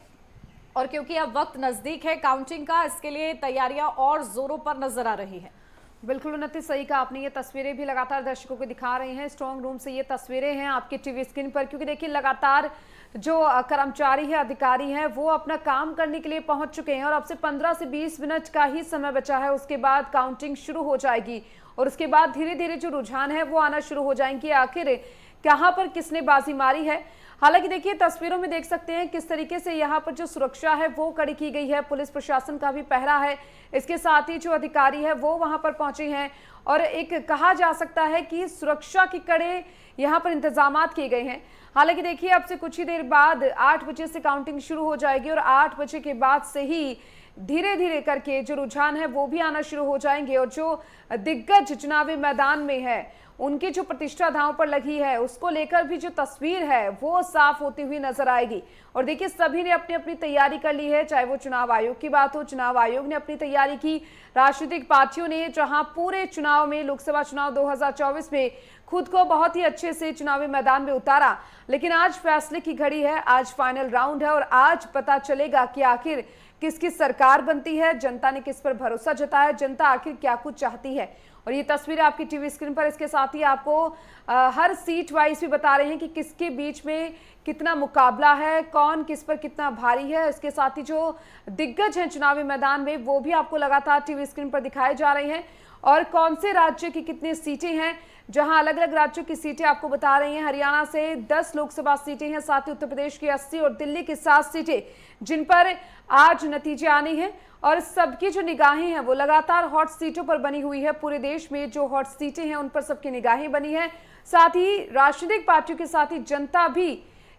A: और क्योंकि अब वक्त नजदीक है काउंटिंग का, इसके लिए तैयारियां और जोरों पर नजर आ रही है।
B: बिल्कुल उन्नति, सही कहा आपने। ये तस्वीरें भी लगातार दर्शकों को दिखा रहे हैं स्ट्रांग रूम से। ये तस्वीरें हैं आपके टीवी स्क्रीन पर, क्योंकि देखिए लगातार जो कर्मचारी है, अधिकारी हैं, वो अपना काम करने के लिए पहुंच चुके हैं और अब से 15 से 20 मिनट का ही समय बचा है। उसके बाद काउंटिंग शुरू हो जाएगी और उसके बाद धीरे धीरे जो रुझान है वो आना शुरू हो जाएंगे, आखिर कहाँ पर किसने बाजी मारी है। हालांकि देखिए तस्वीरों में देख सकते हैं किस तरीके से यहाँ पर जो सुरक्षा है वो कड़ी की गई है, पुलिस प्रशासन का भी पहरा है, इसके साथ ही जो अधिकारी है वो वहां पर पहुंचे हैं और एक कहा जा सकता है कि सुरक्षा के कड़े यहाँ पर इंतजामात किए गए हैं। हालांकि देखिए अब से कुछ ही देर बाद 8 बजे से काउंटिंग शुरू हो जाएगी और 8 बजे के बाद से ही धीरे धीरे करके जो रुझान है वो भी आना शुरू हो जाएंगे और जो दिग्गज चुनावी मैदान में है उनकी जो प्रतिष्ठा दांव पर लगी है उसको लेकर भी जो तस्वीर है वो साफ होती हुई नजर आएगी। और देखिए सभी ने अपनी अपनी तैयारी कर ली है, चाहे वो चुनाव आयोग की बात हो, चुनाव आयोग ने अपनी तैयारी की, राजनीतिक पार्टियों ने जहां पूरे चुनाव में लोकसभा चुनाव 2024 में खुद को बहुत ही अच्छे से चुनावी मैदान में उतारा। लेकिन आज फैसले की घड़ी है, आज फाइनल राउंड है और आज पता चलेगा कि आखिर किसकी सरकार बनती है, जनता ने किस पर भरोसा जताया, जनता आखिर क्या कुछ चाहती है। और ये तस्वीर आपकी टीवी स्क्रीन पर, इसके साथ ही आपको हर सीट वाइज भी बता रहे हैं कि किसके बीच में कितना मुकाबला है, कौन किस पर कितना भारी है। इसके साथ ही जो दिग्गज हैं चुनावी मैदान में वो भी आपको लगातार टीवी स्क्रीन पर दिखाए जा रहे हैं। और कौन से राज्य की कितनी सीटें हैं, जहां अलग अलग राज्यों की सीटें आपको बता रही हैं। हरियाणा से 10 लोकसभा सीटें हैं, साथ ही उत्तर प्रदेश की 80 और दिल्ली की 7 सीटें, जिन पर आज नतीजे आने हैं। और सबकी जो निगाहें हैं वो लगातार हॉट सीटों पर बनी हुई है। पूरे देश में जो हॉट सीटें हैं उन पर सबकी निगाहें बनी है। साथ ही राजनीतिक पार्टियों के साथ ही जनता भी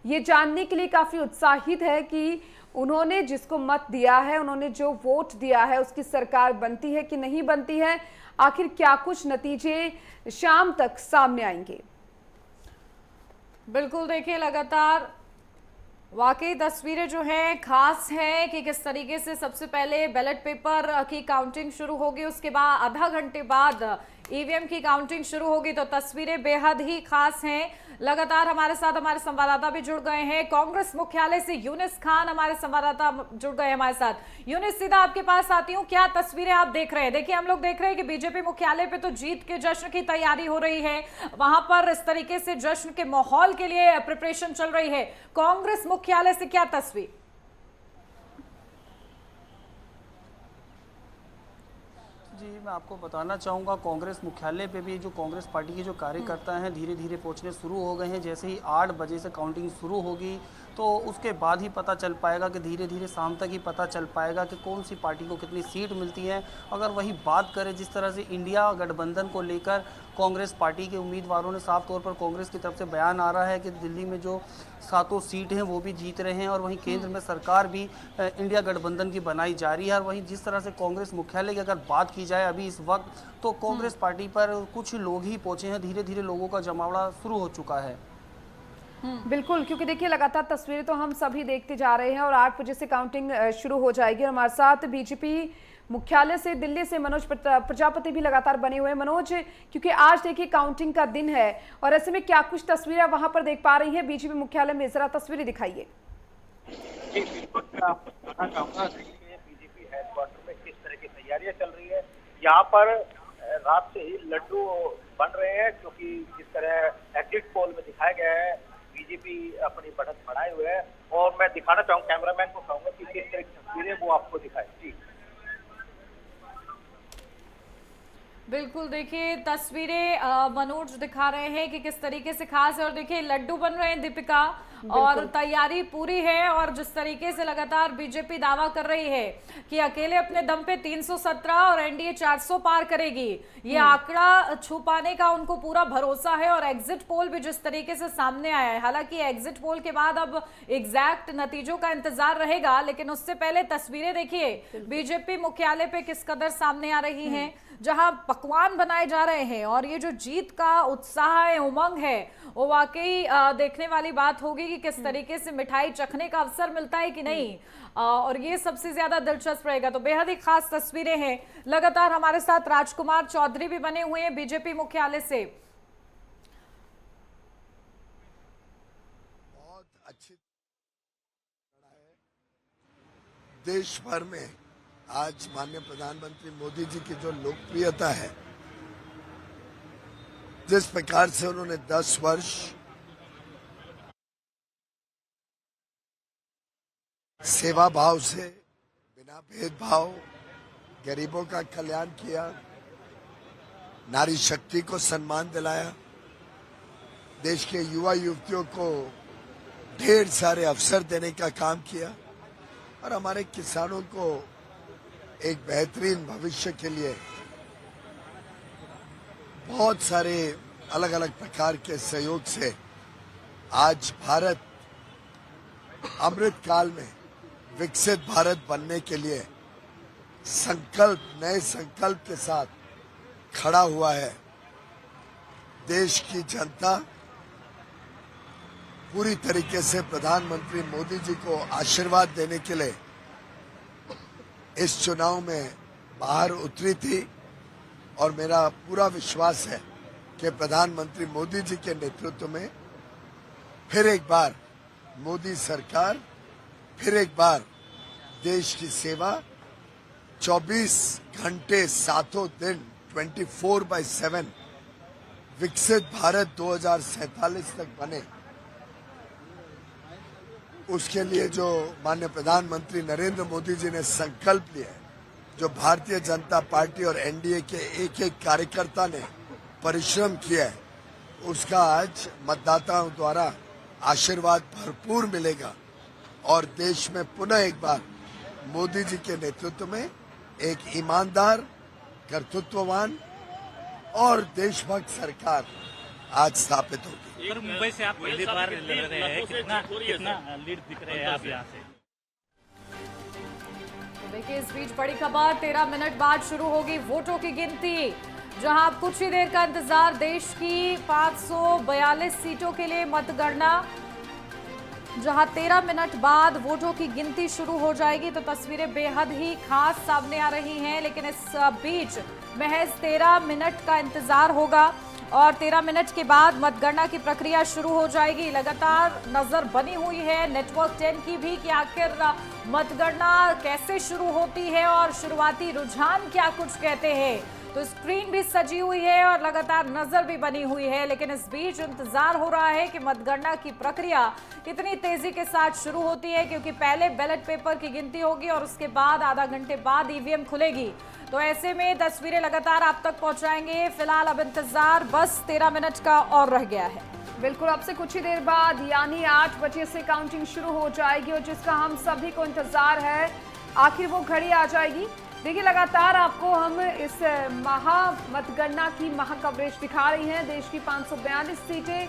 B: ये जानने के लिए काफी उत्साहित है कि उन्होंने जिसको मत दिया है, उन्होंने जो वोट दिया है, उसकी सरकार बनती है कि नहीं बनती है। आखिर क्या कुछ नतीजे शाम तक सामने आएंगे।
A: बिल्कुल, देखिए लगातार वाकई तस्वीरें जो हैं खास है कि किस तरीके से सबसे पहले बैलेट पेपर की काउंटिंग शुरू होगी, उसके बाद आधा घंटे बाद ईवीएम की काउंटिंग शुरू होगी। तो तस्वीरें बेहद ही खास हैं। लगातार हमारे साथ हमारे संवाददाता भी जुड़ गए हैं। कांग्रेस मुख्यालय से यूनिस खान हमारे संवाददाता जुड़ गए हैं हमारे साथ। यूनिस, सीधा आपके पास आती हूँ, क्या तस्वीरें आप देख रहे हैं? देखिए, हम लोग देख रहे हैं कि बीजेपी मुख्यालय पे तो जीत के जश्न की तैयारी हो रही है, वहां पर इस तरीके से जश्न के माहौल के लिए प्रिपरेशन चल रही है। कांग्रेस मुख्यालय से क्या तस्वीर?
H: जी, मैं आपको बताना चाहूँगा, कांग्रेस मुख्यालय पे भी जो कांग्रेस पार्टी के जो कार्यकर्ता हैं धीरे धीरे पहुँचने शुरू हो गए हैं। जैसे ही 8 बजे से काउंटिंग शुरू होगी तो उसके बाद ही पता चल पाएगा कि धीरे धीरे शाम तक ही पता चल पाएगा कि कौन सी पार्टी को कितनी सीट मिलती है। अगर वही बात करें जिस तरह से इंडिया गठबंधन को लेकर कांग्रेस पार्टी के उम्मीदवारों ने साफ तौर पर कांग्रेस की तरफ से बयान आ रहा है कि दिल्ली में जो 7 सीट हैं वो भी जीत रहे हैं और वहीं केंद्र में सरकार भी इंडिया गठबंधन की बनाई जा रही है। और वहीं जिस तरह से कांग्रेस मुख्यालय की अगर बात की जाए अभी इस वक्त, तो कांग्रेस पार्टी पर कुछ लोग ही पहुंचे हैं, धीरे धीरे लोगों का जमावड़ा शुरू हो चुका है।
B: बिल्कुल, क्योंकि देखिए लगातार तस्वीरें तो हम सभी देखते जा रहे हैं और 8 बजे से काउंटिंग शुरू हो जाएगी। और हमारे साथ बीजेपी मुख्यालय से दिल्ली से मनोज प्रजापति भी लगातार बने हुए हैं। मनोज, क्योंकि आज देखिए काउंटिंग का दिन है और ऐसे में क्या कुछ तस्वीरें वहां पर देख पा रही हैं बीजेपी मुख्यालय में, जरा तस्वीरें दिखाइए।
I: जी बिल्कुल, मैं आपको बताना चाहूंगा कि बीजेपी हेडक्वार्टर में किस तरह की तैयारियां चल रही है। यहाँ पर रात से ही लड्डू बन रहे हैं, क्योंकि जिस तरह एग्जिट पोल में दिखाया गया है बीजेपी अपनी बढ़त बढ़ाए हुए है। और मैं दिखाना चाहूंगा, कैमरामैन को कहूंगा कि किस तरह की तस्वीरें वो आपको दिखाए। जी
A: बिल्कुल, देखिए तस्वीरें मनोज दिखा रहे हैं कि किस तरीके से खास है। और देखिए लड्डू बन रहे हैं दीपिका, और तैयारी पूरी है। और जिस तरीके से लगातार बीजेपी दावा कर रही है कि अकेले अपने दम पे 317 और एनडीए 400 पार करेगी, ये आंकड़ा छू पाने का उनको पूरा भरोसा है। और एग्जिट पोल भी जिस तरीके से सामने आया है, हालांकि एग्जिट पोल के बाद अब एग्जैक्ट नतीजों का इंतजार रहेगा, लेकिन उससे पहले तस्वीरें देखिए बीजेपी मुख्यालय पे किस कदर सामने आ रही हैं, जहां पकवान बनाए जा रहे हैं। और ये जो जीत का उत्साह है, उमंग है, वो वाकई देखने वाली बात होगी कि किस तरीके से मिठाई चखने का अवसर मिलता है कि नहीं। और ये सबसे ज्यादा दिलचस्प रहेगा। तो बेहद ही खास तस्वीरें हैं। लगातार हमारे साथ राजकुमार चौधरी भी बने हुए हैं बीजेपी मुख्यालय से।
J: बहुत अच्छी देश भर में आज माननीय प्रधानमंत्री मोदी जी की जो लोकप्रियता है, जिस प्रकार से उन्होंने 10 वर्ष सेवा भाव से बिना भेदभाव गरीबों का कल्याण किया, नारी शक्ति को सम्मान दिलाया, देश के युवा युवतियों को ढेर सारे अवसर देने का काम किया और हमारे किसानों को एक बेहतरीन भविष्य के लिए बहुत सारे अलग अलग प्रकार के सहयोग से आज भारत अमृत काल में विकसित भारत बनने के लिए नए संकल्प के साथ खड़ा हुआ है। देश की जनता पूरी तरीके से प्रधानमंत्री मोदी जी को आशीर्वाद देने के लिए इस चुनाव में बाहर उतरी थी और मेरा पूरा विश्वास है कि प्रधानमंत्री मोदी जी के नेतृत्व में फिर एक बार मोदी सरकार, फिर एक बार देश की सेवा 24 घंटे 7 दिन 24/7 विकसित भारत 2047 तक बने, उसके लिए जो माननीय प्रधानमंत्री नरेंद्र मोदी जी ने संकल्प लिया है, जो भारतीय जनता पार्टी और एनडीए के एक एक कार्यकर्ता ने परिश्रम किया है, उसका आज मतदाताओं द्वारा आशीर्वाद भरपूर मिलेगा और देश में पुनः एक बार मोदी जी के नेतृत्व में एक ईमानदार, कर्तृत्ववान और देशभक्त सरकार आज स्थापित होगी।
K: सर, मुंबई से आप पहली बार लड़ रहे हैं, कितना लीड दिख रहे हैं आप यहाँ से?
A: तो देखिए, इस बीच बड़ी खबर, 13 मिनट बाद शुरू होगी वोटों की गिनती, जहां अब कुछ ही देर का इंतजार। देश की 542 सीटों के लिए मतगणना, जहां 13 मिनट बाद वोटों की गिनती शुरू हो जाएगी। तो तस्वीरें बेहद ही खास सामने आ रही हैं, लेकिन इस बीच महज 13 मिनट का इंतजार होगा और 13 मिनट के बाद मतगणना की प्रक्रिया शुरू हो जाएगी। लगातार नजर बनी हुई है नेटवर्क 10 की भी कि आखिर मतगणना कैसे शुरू होती है और शुरुआती रुझान क्या कुछ कहते हैं। तो स्क्रीन भी सजी हुई है और लगातार नजर भी बनी हुई है, लेकिन इस बीच इंतजार हो रहा है कि मतगणना की प्रक्रिया कितनी तेजी के साथ शुरू होती है, क्योंकि पहले बैलेट पेपर की गिनती होगी और उसके बाद आधा घंटे बाद ईवीएम खुलेगी। तो ऐसे में तस्वीरें लगातार आप तक पहुंचाएंगे। फिलहाल अब इंतजार बस 13 मिनट का और रह गया है।
B: बिल्कुल, अब से कुछ ही देर बाद यानी 8 बजे से काउंटिंग शुरू हो जाएगी और जिसका हम सभी को इंतजार है, आखिर वो घड़ी आ जाएगी। देखिए, लगातार आपको हम इस मतगणना की कवरेज दिखा रही हैं। देश की 542 सीटें,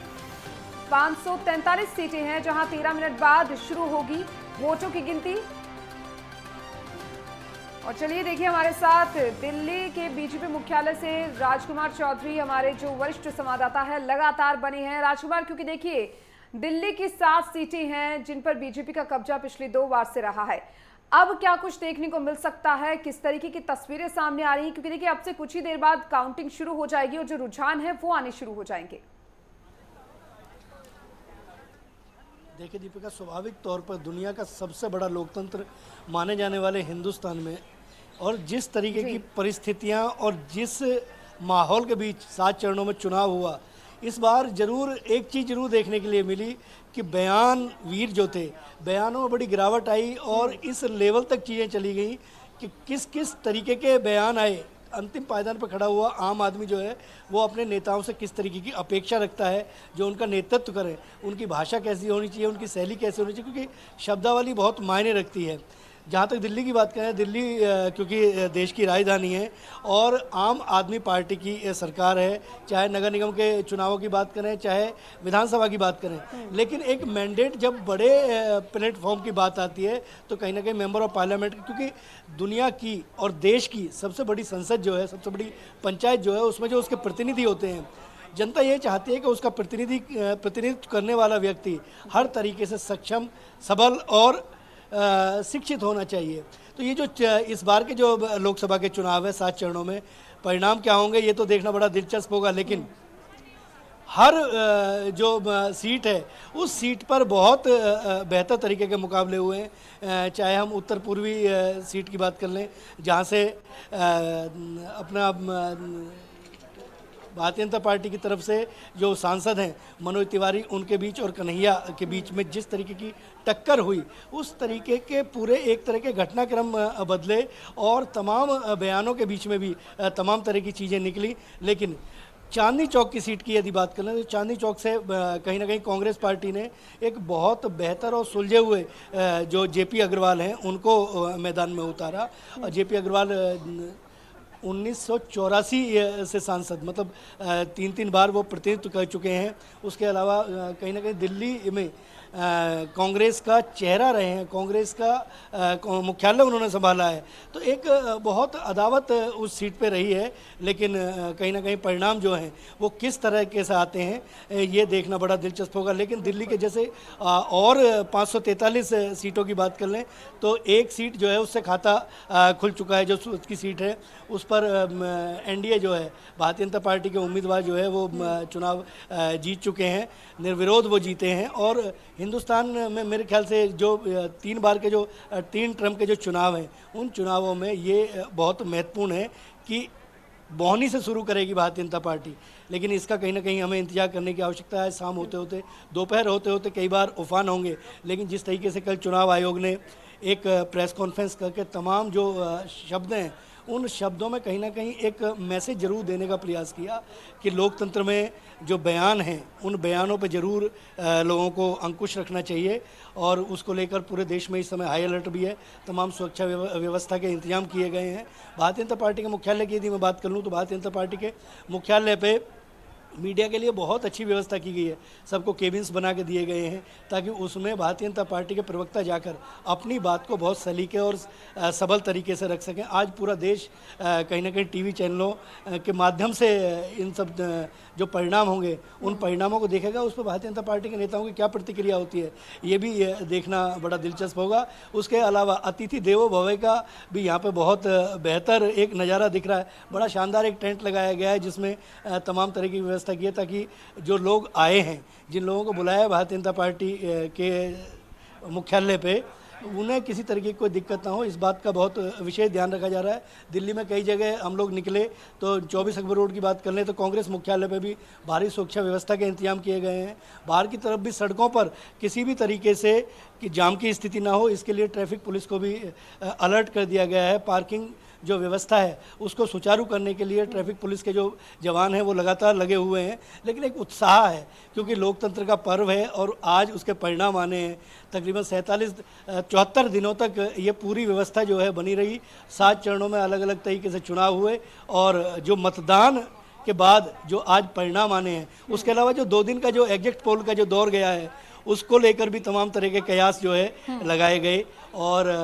B: 543 सीटें हैं, जहां 13 मिनट बाद शुरू होगी वोटों की गिनती। और चलिए देखिए, हमारे साथ दिल्ली के बीजेपी मुख्यालय से राजकुमार चौधरी, हमारे जो वरिष्ठ संवाददाता है, लगातार बने हैं। राजकुमार, क्योंकि देखिए दिल्ली की 7 सीटें हैं जिन पर बीजेपी का कब्जा पिछली 2 बार से रहा है। अब क्या कुछ देखने को मिल सकता है, किस तरीके की तस्वीरें सामने आ रही हैं, क्योंकि देखिए अब से कुछ ही देर बाद काउंटिंग शुरू हो जाएगी और जो रुझान है वो आने शुरू हो जाएंगे।
L: देखिए दीपिका, स्वाभाविक तौर पर दुनिया का सबसे बड़ा लोकतंत्र माने जाने वाले हिंदुस्तान में और जिस तरीके की परिस्थितियां और जिस माहौल के बीच 7 चरणों में चुनाव हुआ, इस बार जरूर एक चीज़ जरूर देखने के लिए मिली कि बयान वीर जो थे, बयानों में बड़ी गिरावट आई और इस लेवल तक चीज़ें चली गई कि किस किस तरीके के बयान आए। अंतिम पायदान पर खड़ा हुआ आम आदमी जो है वो अपने नेताओं से किस तरीके की अपेक्षा रखता है जो उनका नेतृत्व करें, उनकी भाषा कैसी होनी चाहिए, उनकी शैली कैसी होनी चाहिए, क्योंकि शब्दावली बहुत मायने रखती है। जहाँ तक दिल्ली की बात करें, दिल्ली क्योंकि देश की राजधानी है और आम आदमी पार्टी की सरकार है, चाहे नगर निगम के चुनावों की बात करें, चाहे विधानसभा की बात करें, लेकिन एक मैंडेट जब बड़े प्लेटफॉर्म की बात आती है तो कहीं ना कहीं मेंबर ऑफ पार्लियामेंट, क्योंकि दुनिया की और देश की सबसे बड़ी संसद जो है, सबसे बड़ी पंचायत जो है, उसमें जो उसके प्रतिनिधि होते हैं, जनता ये चाहती है कि उसका प्रतिनिधित्व करने वाला व्यक्ति हर तरीके से सक्षम, सबल और शिक्षित होना चाहिए। तो ये जो इस बार के जो लोकसभा के चुनाव है 7 चरणों में, परिणाम क्या होंगे ये तो देखना बड़ा दिलचस्प होगा, लेकिन हर जो सीट है उस सीट पर बहुत बेहतर तरीके के मुकाबले हुए हैं। चाहे हम उत्तर पूर्वी सीट की बात कर लें, जहाँ से अपना भारतीय जनता पार्टी की तरफ से जो सांसद हैं मनोज तिवारी, उनके बीच और कन्हैया के बीच में जिस तरीके की टक्कर हुई, उस तरीके के पूरे एक तरह के घटनाक्रम बदले और तमाम बयानों के बीच में भी तमाम तरह की चीज़ें निकली। लेकिन चांदनी चौक की सीट की यदि बात करें तो चांदनी चौक से कहीं ना कहीं कांग्रेस पार्टी ने एक बहुत बेहतर और सुलझे हुए जो जेपी अग्रवाल हैं उनको मैदान में उतारा। और जेपी अग्रवाल 1984 से सांसद, मतलब 3 बार वो प्रतिनिधित्व कर चुके हैं। उसके अलावा कहीं ना कहीं दिल्ली में कांग्रेस का चेहरा रहे हैं, कांग्रेस का मुख्यालय उन्होंने संभाला है, तो एक बहुत अदावत उस सीट पे रही है। लेकिन कहीं ना कहीं परिणाम जो हैं वो किस तरह के से आते हैं ये देखना बड़ा दिलचस्प होगा। लेकिन दिल्ली के जैसे और 543 सीटों की बात कर लें तो एक सीट जो है उससे खाता खुल चुका है, जो उसकी सीट है उस पर एनडीए जो है, भारतीय जनता पार्टी के उम्मीदवार जो है वो चुनाव जीत चुके हैं, निर्विरोध वो जीते हैं। और हिंदुस्तान में मेरे ख्याल से जो 3 बार के जो 3 टर्म के जो चुनाव हैं उन चुनावों में ये बहुत महत्वपूर्ण है कि बौनी से शुरू करेगी भारतीय जनता पार्टी। लेकिन इसका कहीं ना कहीं हमें इंतजार करने की आवश्यकता है। शाम होते होते, दोपहर होते होते कई बार उफान होंगे, लेकिन जिस तरीके से कल चुनाव आयोग ने एक प्रेस कॉन्फ्रेंस करके तमाम जो शब्द हैं उन शब्दों में कहीं ना कहीं एक मैसेज जरूर देने का प्रयास किया कि लोकतंत्र में जो बयान हैं उन बयानों पे जरूर लोगों को अंकुश रखना चाहिए और उसको लेकर पूरे देश में इस समय हाई अलर्ट भी है। तमाम सुरक्षा व्यवस्था के इंतजाम किए गए हैं। भारतीय जनता पार्टी के मुख्यालय की यदि मैं बात कर लूँ तो भारतीय जनता पार्टी के मुख्यालय पे मीडिया के लिए बहुत अच्छी व्यवस्था की गई है। सबको केबिन्स बना के दिए गए हैं ताकि उसमें भारतीय जनता पार्टी के प्रवक्ता जाकर अपनी बात को बहुत सलीके और सबल तरीके से रख सकें। आज पूरा देश कहीं ना कहीं टीवी चैनलों के माध्यम से इन सब जो परिणाम होंगे उन परिणामों को देखेगा। उस पर भारतीय जनता पार्टी के नेताओं की क्या प्रतिक्रिया होती है ये भी देखना बड़ा दिलचस्प होगा। उसके अलावा अतिथि देवो भव का भी यहाँ पर बहुत बेहतर एक नज़ारा दिख रहा है। बड़ा शानदार एक टेंट लगाया गया है जिसमें तमाम तरह की व्यवस्था की है ताकि जो लोग आए हैं, जिन लोगों को बुलाया है भारतीय जनता पार्टी के मुख्यालय पे, उन्हें किसी तरीके की कोई दिक्कत ना हो, इस बात का बहुत विशेष ध्यान रखा जा रहा है। दिल्ली में कई जगह हम लोग निकले तो 24 अकबर रोड की बात कर लें तो कांग्रेस मुख्यालय पे भी भारी सुरक्षा व्यवस्था के इंतजाम किए गए हैं। बाहर की तरफ भी सड़कों पर किसी भी तरीके से कि जाम की स्थिति ना हो, इसके लिए ट्रैफिक पुलिस को भी अलर्ट कर दिया गया है। पार्किंग जो व्यवस्था है उसको सुचारू करने के लिए ट्रैफिक पुलिस के जो जवान हैं वो लगातार लगे हुए हैं। लेकिन एक उत्साह है क्योंकि लोकतंत्र का पर्व है और आज उसके परिणाम आने हैं। तकरीबन 74 दिनों तक ये पूरी व्यवस्था जो है बनी रही। 7 चरणों में अलग अलग तरीके से चुनाव हुए और जो मतदान के बाद जो आज परिणाम आने हैं, उसके अलावा जो 2 दिन का जो एग्जिट पोल का जो दौर गया है उसको लेकर भी तमाम तरह के कयास जो है लगाए गए। और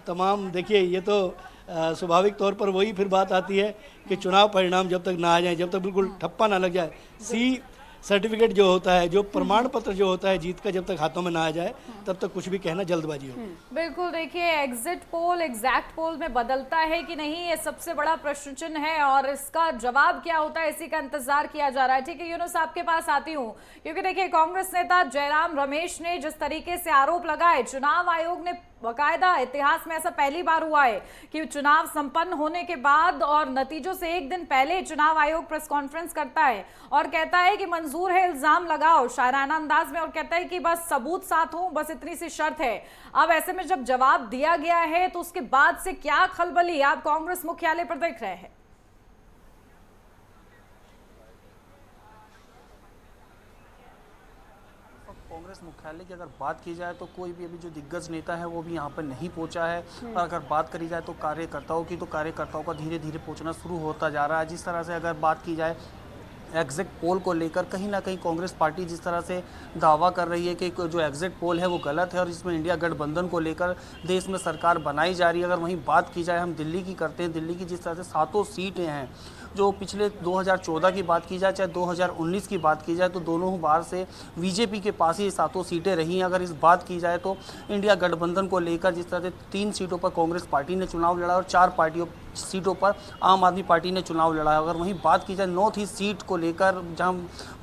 L: तमाम देखिए ये तो स्वाभाविक तौर पर वही फिर बात आती है कि चुनाव परिणाम जब तक ना आ जाए, जब तक बिल्कुल ठप्पा ना लग जाए, सी सर्टिफिकेट जो होता है, जो प्रमाण पत्र जो होता है जीत का, जब तक हाथों में ना आ जाए तब तक कुछ भी कहना जल्दबाजी हो।
A: बिल्कुल, देखिए एग्जिट पोल एग्जैक्ट पोल में बदलता है कि नहीं, ये सबसे बड़ा प्रश्न चिन्ह है और इसका जवाब क्या होता है इसी का इंतजार किया जा रहा है। ठीक है, यूनुस आपके पास आती हूँ क्योंकि देखिए कांग्रेस नेता जयराम रमेश ने जिस तरीके से आरोप लगाए, चुनाव आयोग ने बाकायदा, इतिहास में ऐसा पहली बार हुआ है कि चुनाव संपन्न होने के बाद और नतीजों से एक दिन पहले चुनाव आयोग प्रेस कॉन्फ्रेंस करता है और कहता है कि मंजूर है इल्जाम लगाओ शायराना अंदाज में, और कहता है कि बस सबूत साथ हो, बस इतनी सी शर्त है। अब ऐसे में जब जवाब दिया गया है तो उसके बाद से क्या खलबली आप कांग्रेस मुख्यालय पर देख रहे हैं?
H: कांग्रेस मुख्यालय की अगर बात की जाए तो कोई भी अभी जो दिग्गज नेता है वो भी यहाँ पर नहीं पहुंचा है। और अगर बात करी जाए तो कार्यकर्ताओं की, तो कार्यकर्ताओं का धीरे धीरे पहुंचना शुरू होता जा रहा है। जिस तरह से अगर बात की जाए एग्जिट पोल को लेकर, कहीं ना कहीं कांग्रेस पार्टी जिस तरह से दावा कर रही है कि जो एग्जिट पोल है वो गलत है और इसमें इंडिया गठबंधन को लेकर देश में सरकार बनाई जा रही है। अगर वहीं बात की जाए हम दिल्ली की करते हैं, दिल्ली की जिस तरह से 7 सीटें हैं, जो पिछले 2014 की बात की जाए चाहे 2019 की बात की जाए तो दोनों बार से बीजेपी के पास ही 7 सीटें रही हैं। अगर इस बात की जाए तो इंडिया गठबंधन को लेकर जिस तरह से 3 सीटों पर कांग्रेस पार्टी ने चुनाव लड़ा और 4 सीटों पर आम आदमी पार्टी ने चुनाव लड़ा है। अगर वहीं बात की जाए नॉर्थ ईस्ट सीट को लेकर जहां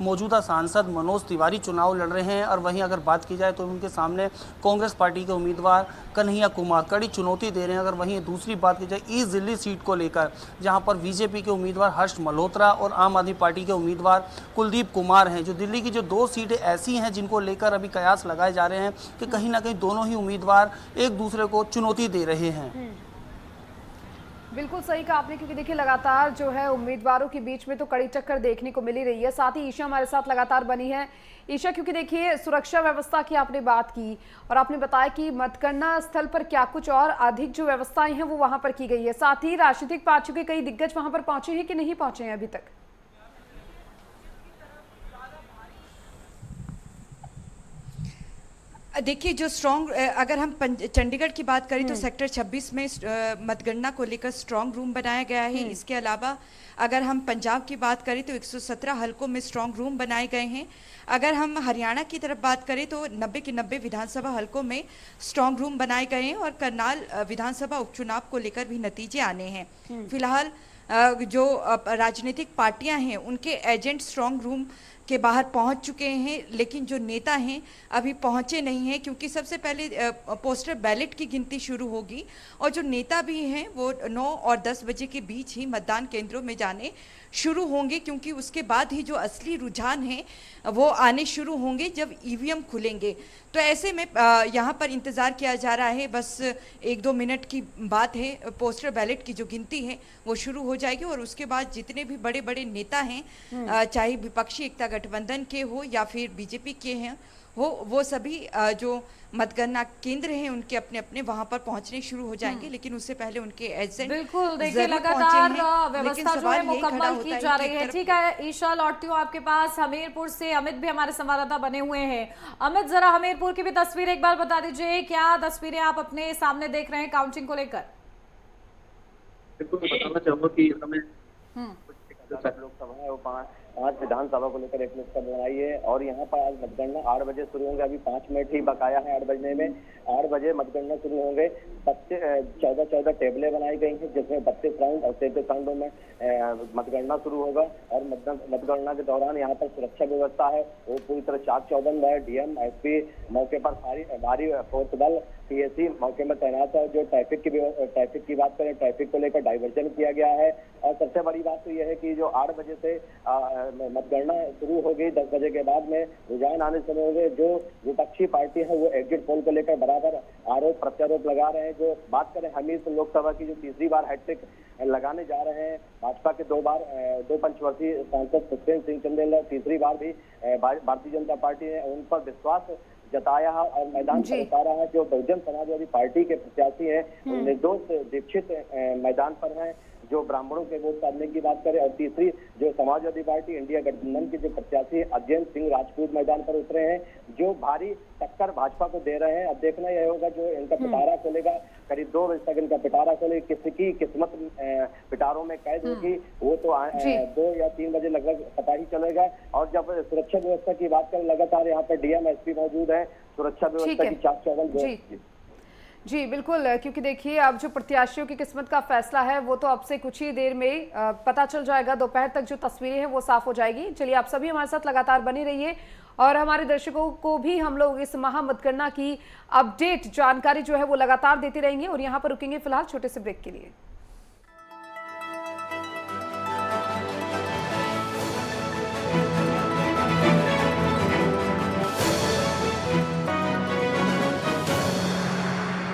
H: मौजूदा सांसद मनोज तिवारी चुनाव लड़ रहे हैं, और वहीं अगर बात की जाए तो उनके सामने कांग्रेस पार्टी के उम्मीदवार कन्हैया कुमार कड़ी चुनौती दे रहे हैं। अगर वहीं दूसरी बात की जाए ईस्ट दिल्ली सीट को लेकर, जहां पर बीजेपी के उम्मीदवार हर्ष मल्होत्रा और आम आदमी पार्टी के उम्मीदवार कुलदीप कुमार हैं, जो दिल्ली की जो 2 सीटें ऐसी हैं जिनको लेकर अभी कयास लगाए जा रहे हैं कि कहीं ना कहीं दोनों ही उम्मीदवार एक दूसरे को चुनौती दे रहे हैं।
B: बिल्कुल सही कहा आपने, क्योंकि देखिए लगातार जो है उम्मीदवारों के बीच में तो कड़ी टक्कर देखने को मिली रही है। साथ ही ईशा हमारे साथ लगातार बनी है। ईशा, क्योंकि देखिए सुरक्षा व्यवस्था की आपने बात की और आपने बताया कि मतगणना स्थल पर क्या कुछ और अधिक जो व्यवस्थाएं हैं वो वहां पर की गई है। साथ ही राजनीतिक पार्टियों के कई दिग्गज वहां पर पहुंचे हैं कि नहीं पहुंचे हैं अभी तक?
E: देखिए जो स्ट्रॉन्ग, अगर हम चंडीगढ़ की बात करें तो सेक्टर 26 में मतगणना को लेकर स्ट्रॉन्ग रूम बनाया गया है। इसके अलावा अगर हम पंजाब की बात करें तो 117 हलकों में स्ट्रॉन्ग रूम बनाए गए हैं। अगर हम हरियाणा की तरफ बात करें तो 90 के 90 विधानसभा हलकों में स्ट्रॉन्ग रूम बनाए गए हैं और करनाल विधानसभा उपचुनाव को लेकर भी नतीजे आने हैं। फिलहाल जो राजनीतिक पार्टियां हैं उनके एजेंट स्ट्रॉन्ग रूम के बाहर पहुंच चुके हैं, लेकिन जो नेता हैं अभी पहुंचे नहीं हैं क्योंकि सबसे पहले पोस्टर बैलेट की गिनती शुरू होगी और जो नेता भी हैं वो 9 और 10 बजे के बीच ही मतदान केंद्रों में जाने शुरू होंगे, क्योंकि उसके बाद ही जो असली रुझान है वो आने शुरू होंगे जब ईवीएम खुलेंगे। तो ऐसे में यहाँ पर इंतज़ार किया जा रहा है। बस 1-2 मिनट की बात है, पोस्टल बैलेट की जो गिनती है वो शुरू हो जाएगी और उसके बाद जितने भी बड़े बड़े नेता हैं, चाहे विपक्षी एकता गठबंधन के हो या फिर बीजेपी के हैं हो, वो सभी जो मतगणना केंद्र हैं उनके अपने अपने वहां पर पहुंचने शुरू हो जाएंगे। लेकिन उससे पहले उनके एजेंट
A: बिल्कुल, देखिए लगातार व्यवस्था जो है मुकम्मल की जा रही है। ठीक है ईशा, लौटती हूँ आपके पास। हमीरपुर से अमित भी हमारे संवाददाता बने हुए हैं। अमित, जरा हमीरपुर की भी तस्वीर एक बार बता दीजिए, क्या तस्वीरें आप अपने सामने देख रहे हैं काउंटिंग को लेकर?
F: बिल्कुल बताना चाहूंगा कि हमें लोकसभा है वो 5 विधानसभा को लेकर एक लोकसभा बनाई है और यहाँ पर आज मतगणना 8 बजे शुरू होंगे। अभी 5 मिनट ही बकाया है 8 बजने में। 8 बजे मतगणना शुरू होंगे। 14 टेबलें बनाई गई हैं जिसमें 32 राउंड और 33 राउंडों में मतगणना शुरू होगा। और मतगणना के दौरान यहाँ पर सुरक्षा व्यवस्था है वो पूरी तरह चाक चौबंद है। डीएम, एसपी मौके पर भारी फोर्स बल, पीएससी मौके में तैनात है। जो ट्रैफिक की बात करें, ट्रैफिक को लेकर डाइवर्जन किया गया है। और सबसे बड़ी बात तो यह है कि जो 8 बजे से मतगणना शुरू हो गई, 10 बजे के बाद में रुझान आने शुरू हो गए। जो विपक्षी पार्टी है वो एग्जिट पोल को लेकर बराबर आरोप प्रत्यारोप लगा रहे हैं। जो बात करें हमीरपुर लोकसभा की, जो तीसरी बार हैट्रिक लगाने जा रहे हैं, भाजपा के 2 पंचवर्षीय सांसद पुष्पेंद्र सिंह चंदेल तीसरी बार भी भारतीय जनता पार्टी ने उन पर विश्वास जताया है और मैदान पर उतारा है। जो बहुजन समाजवादी पार्टी के प्रत्याशी हैं निर्दोष दीक्षित मैदान पर हैं। जो ब्राह्मणों के वोट डालने की बात करें, और तीसरी जो समाजवादी पार्टी इंडिया गठबंधन के जो प्रत्याशी अजयंत सिंह राजपूत मैदान पर उतरे हैं, जो भारी टक्कर भाजपा को दे रहे हैं। अब देखना यह होगा जो इनका पिटारा खोलेगा, करीब 2 बजे तक इनका पिटारा खोलेगा। किसकी किस्मत पिटारों में कैद होगी वो तो 2 या 3 बजे लगभग पता ही चलेगा। और जब सुरक्षा व्यवस्था की बात करें, लगातार यहाँ पर डीएम, एसपी मौजूद है। सुरक्षा व्यवस्था की चाक चौबंद।
B: जी बिल्कुल, क्योंकि देखिए अब जो प्रत्याशियों की किस्मत का फैसला है वो तो अब से कुछ ही देर में पता चल जाएगा। दोपहर तक जो तस्वीरें हैं वो साफ हो जाएगी। चलिए, आप सभी हमारे साथ लगातार बने रहिए और हमारे दर्शकों को भी हम लोग इस महामतगणना की अपडेट जानकारी जो है वो लगातार देते रहेंगे। और यहाँ पर रुकेंगे फिलहाल छोटे से ब्रेक के लिए।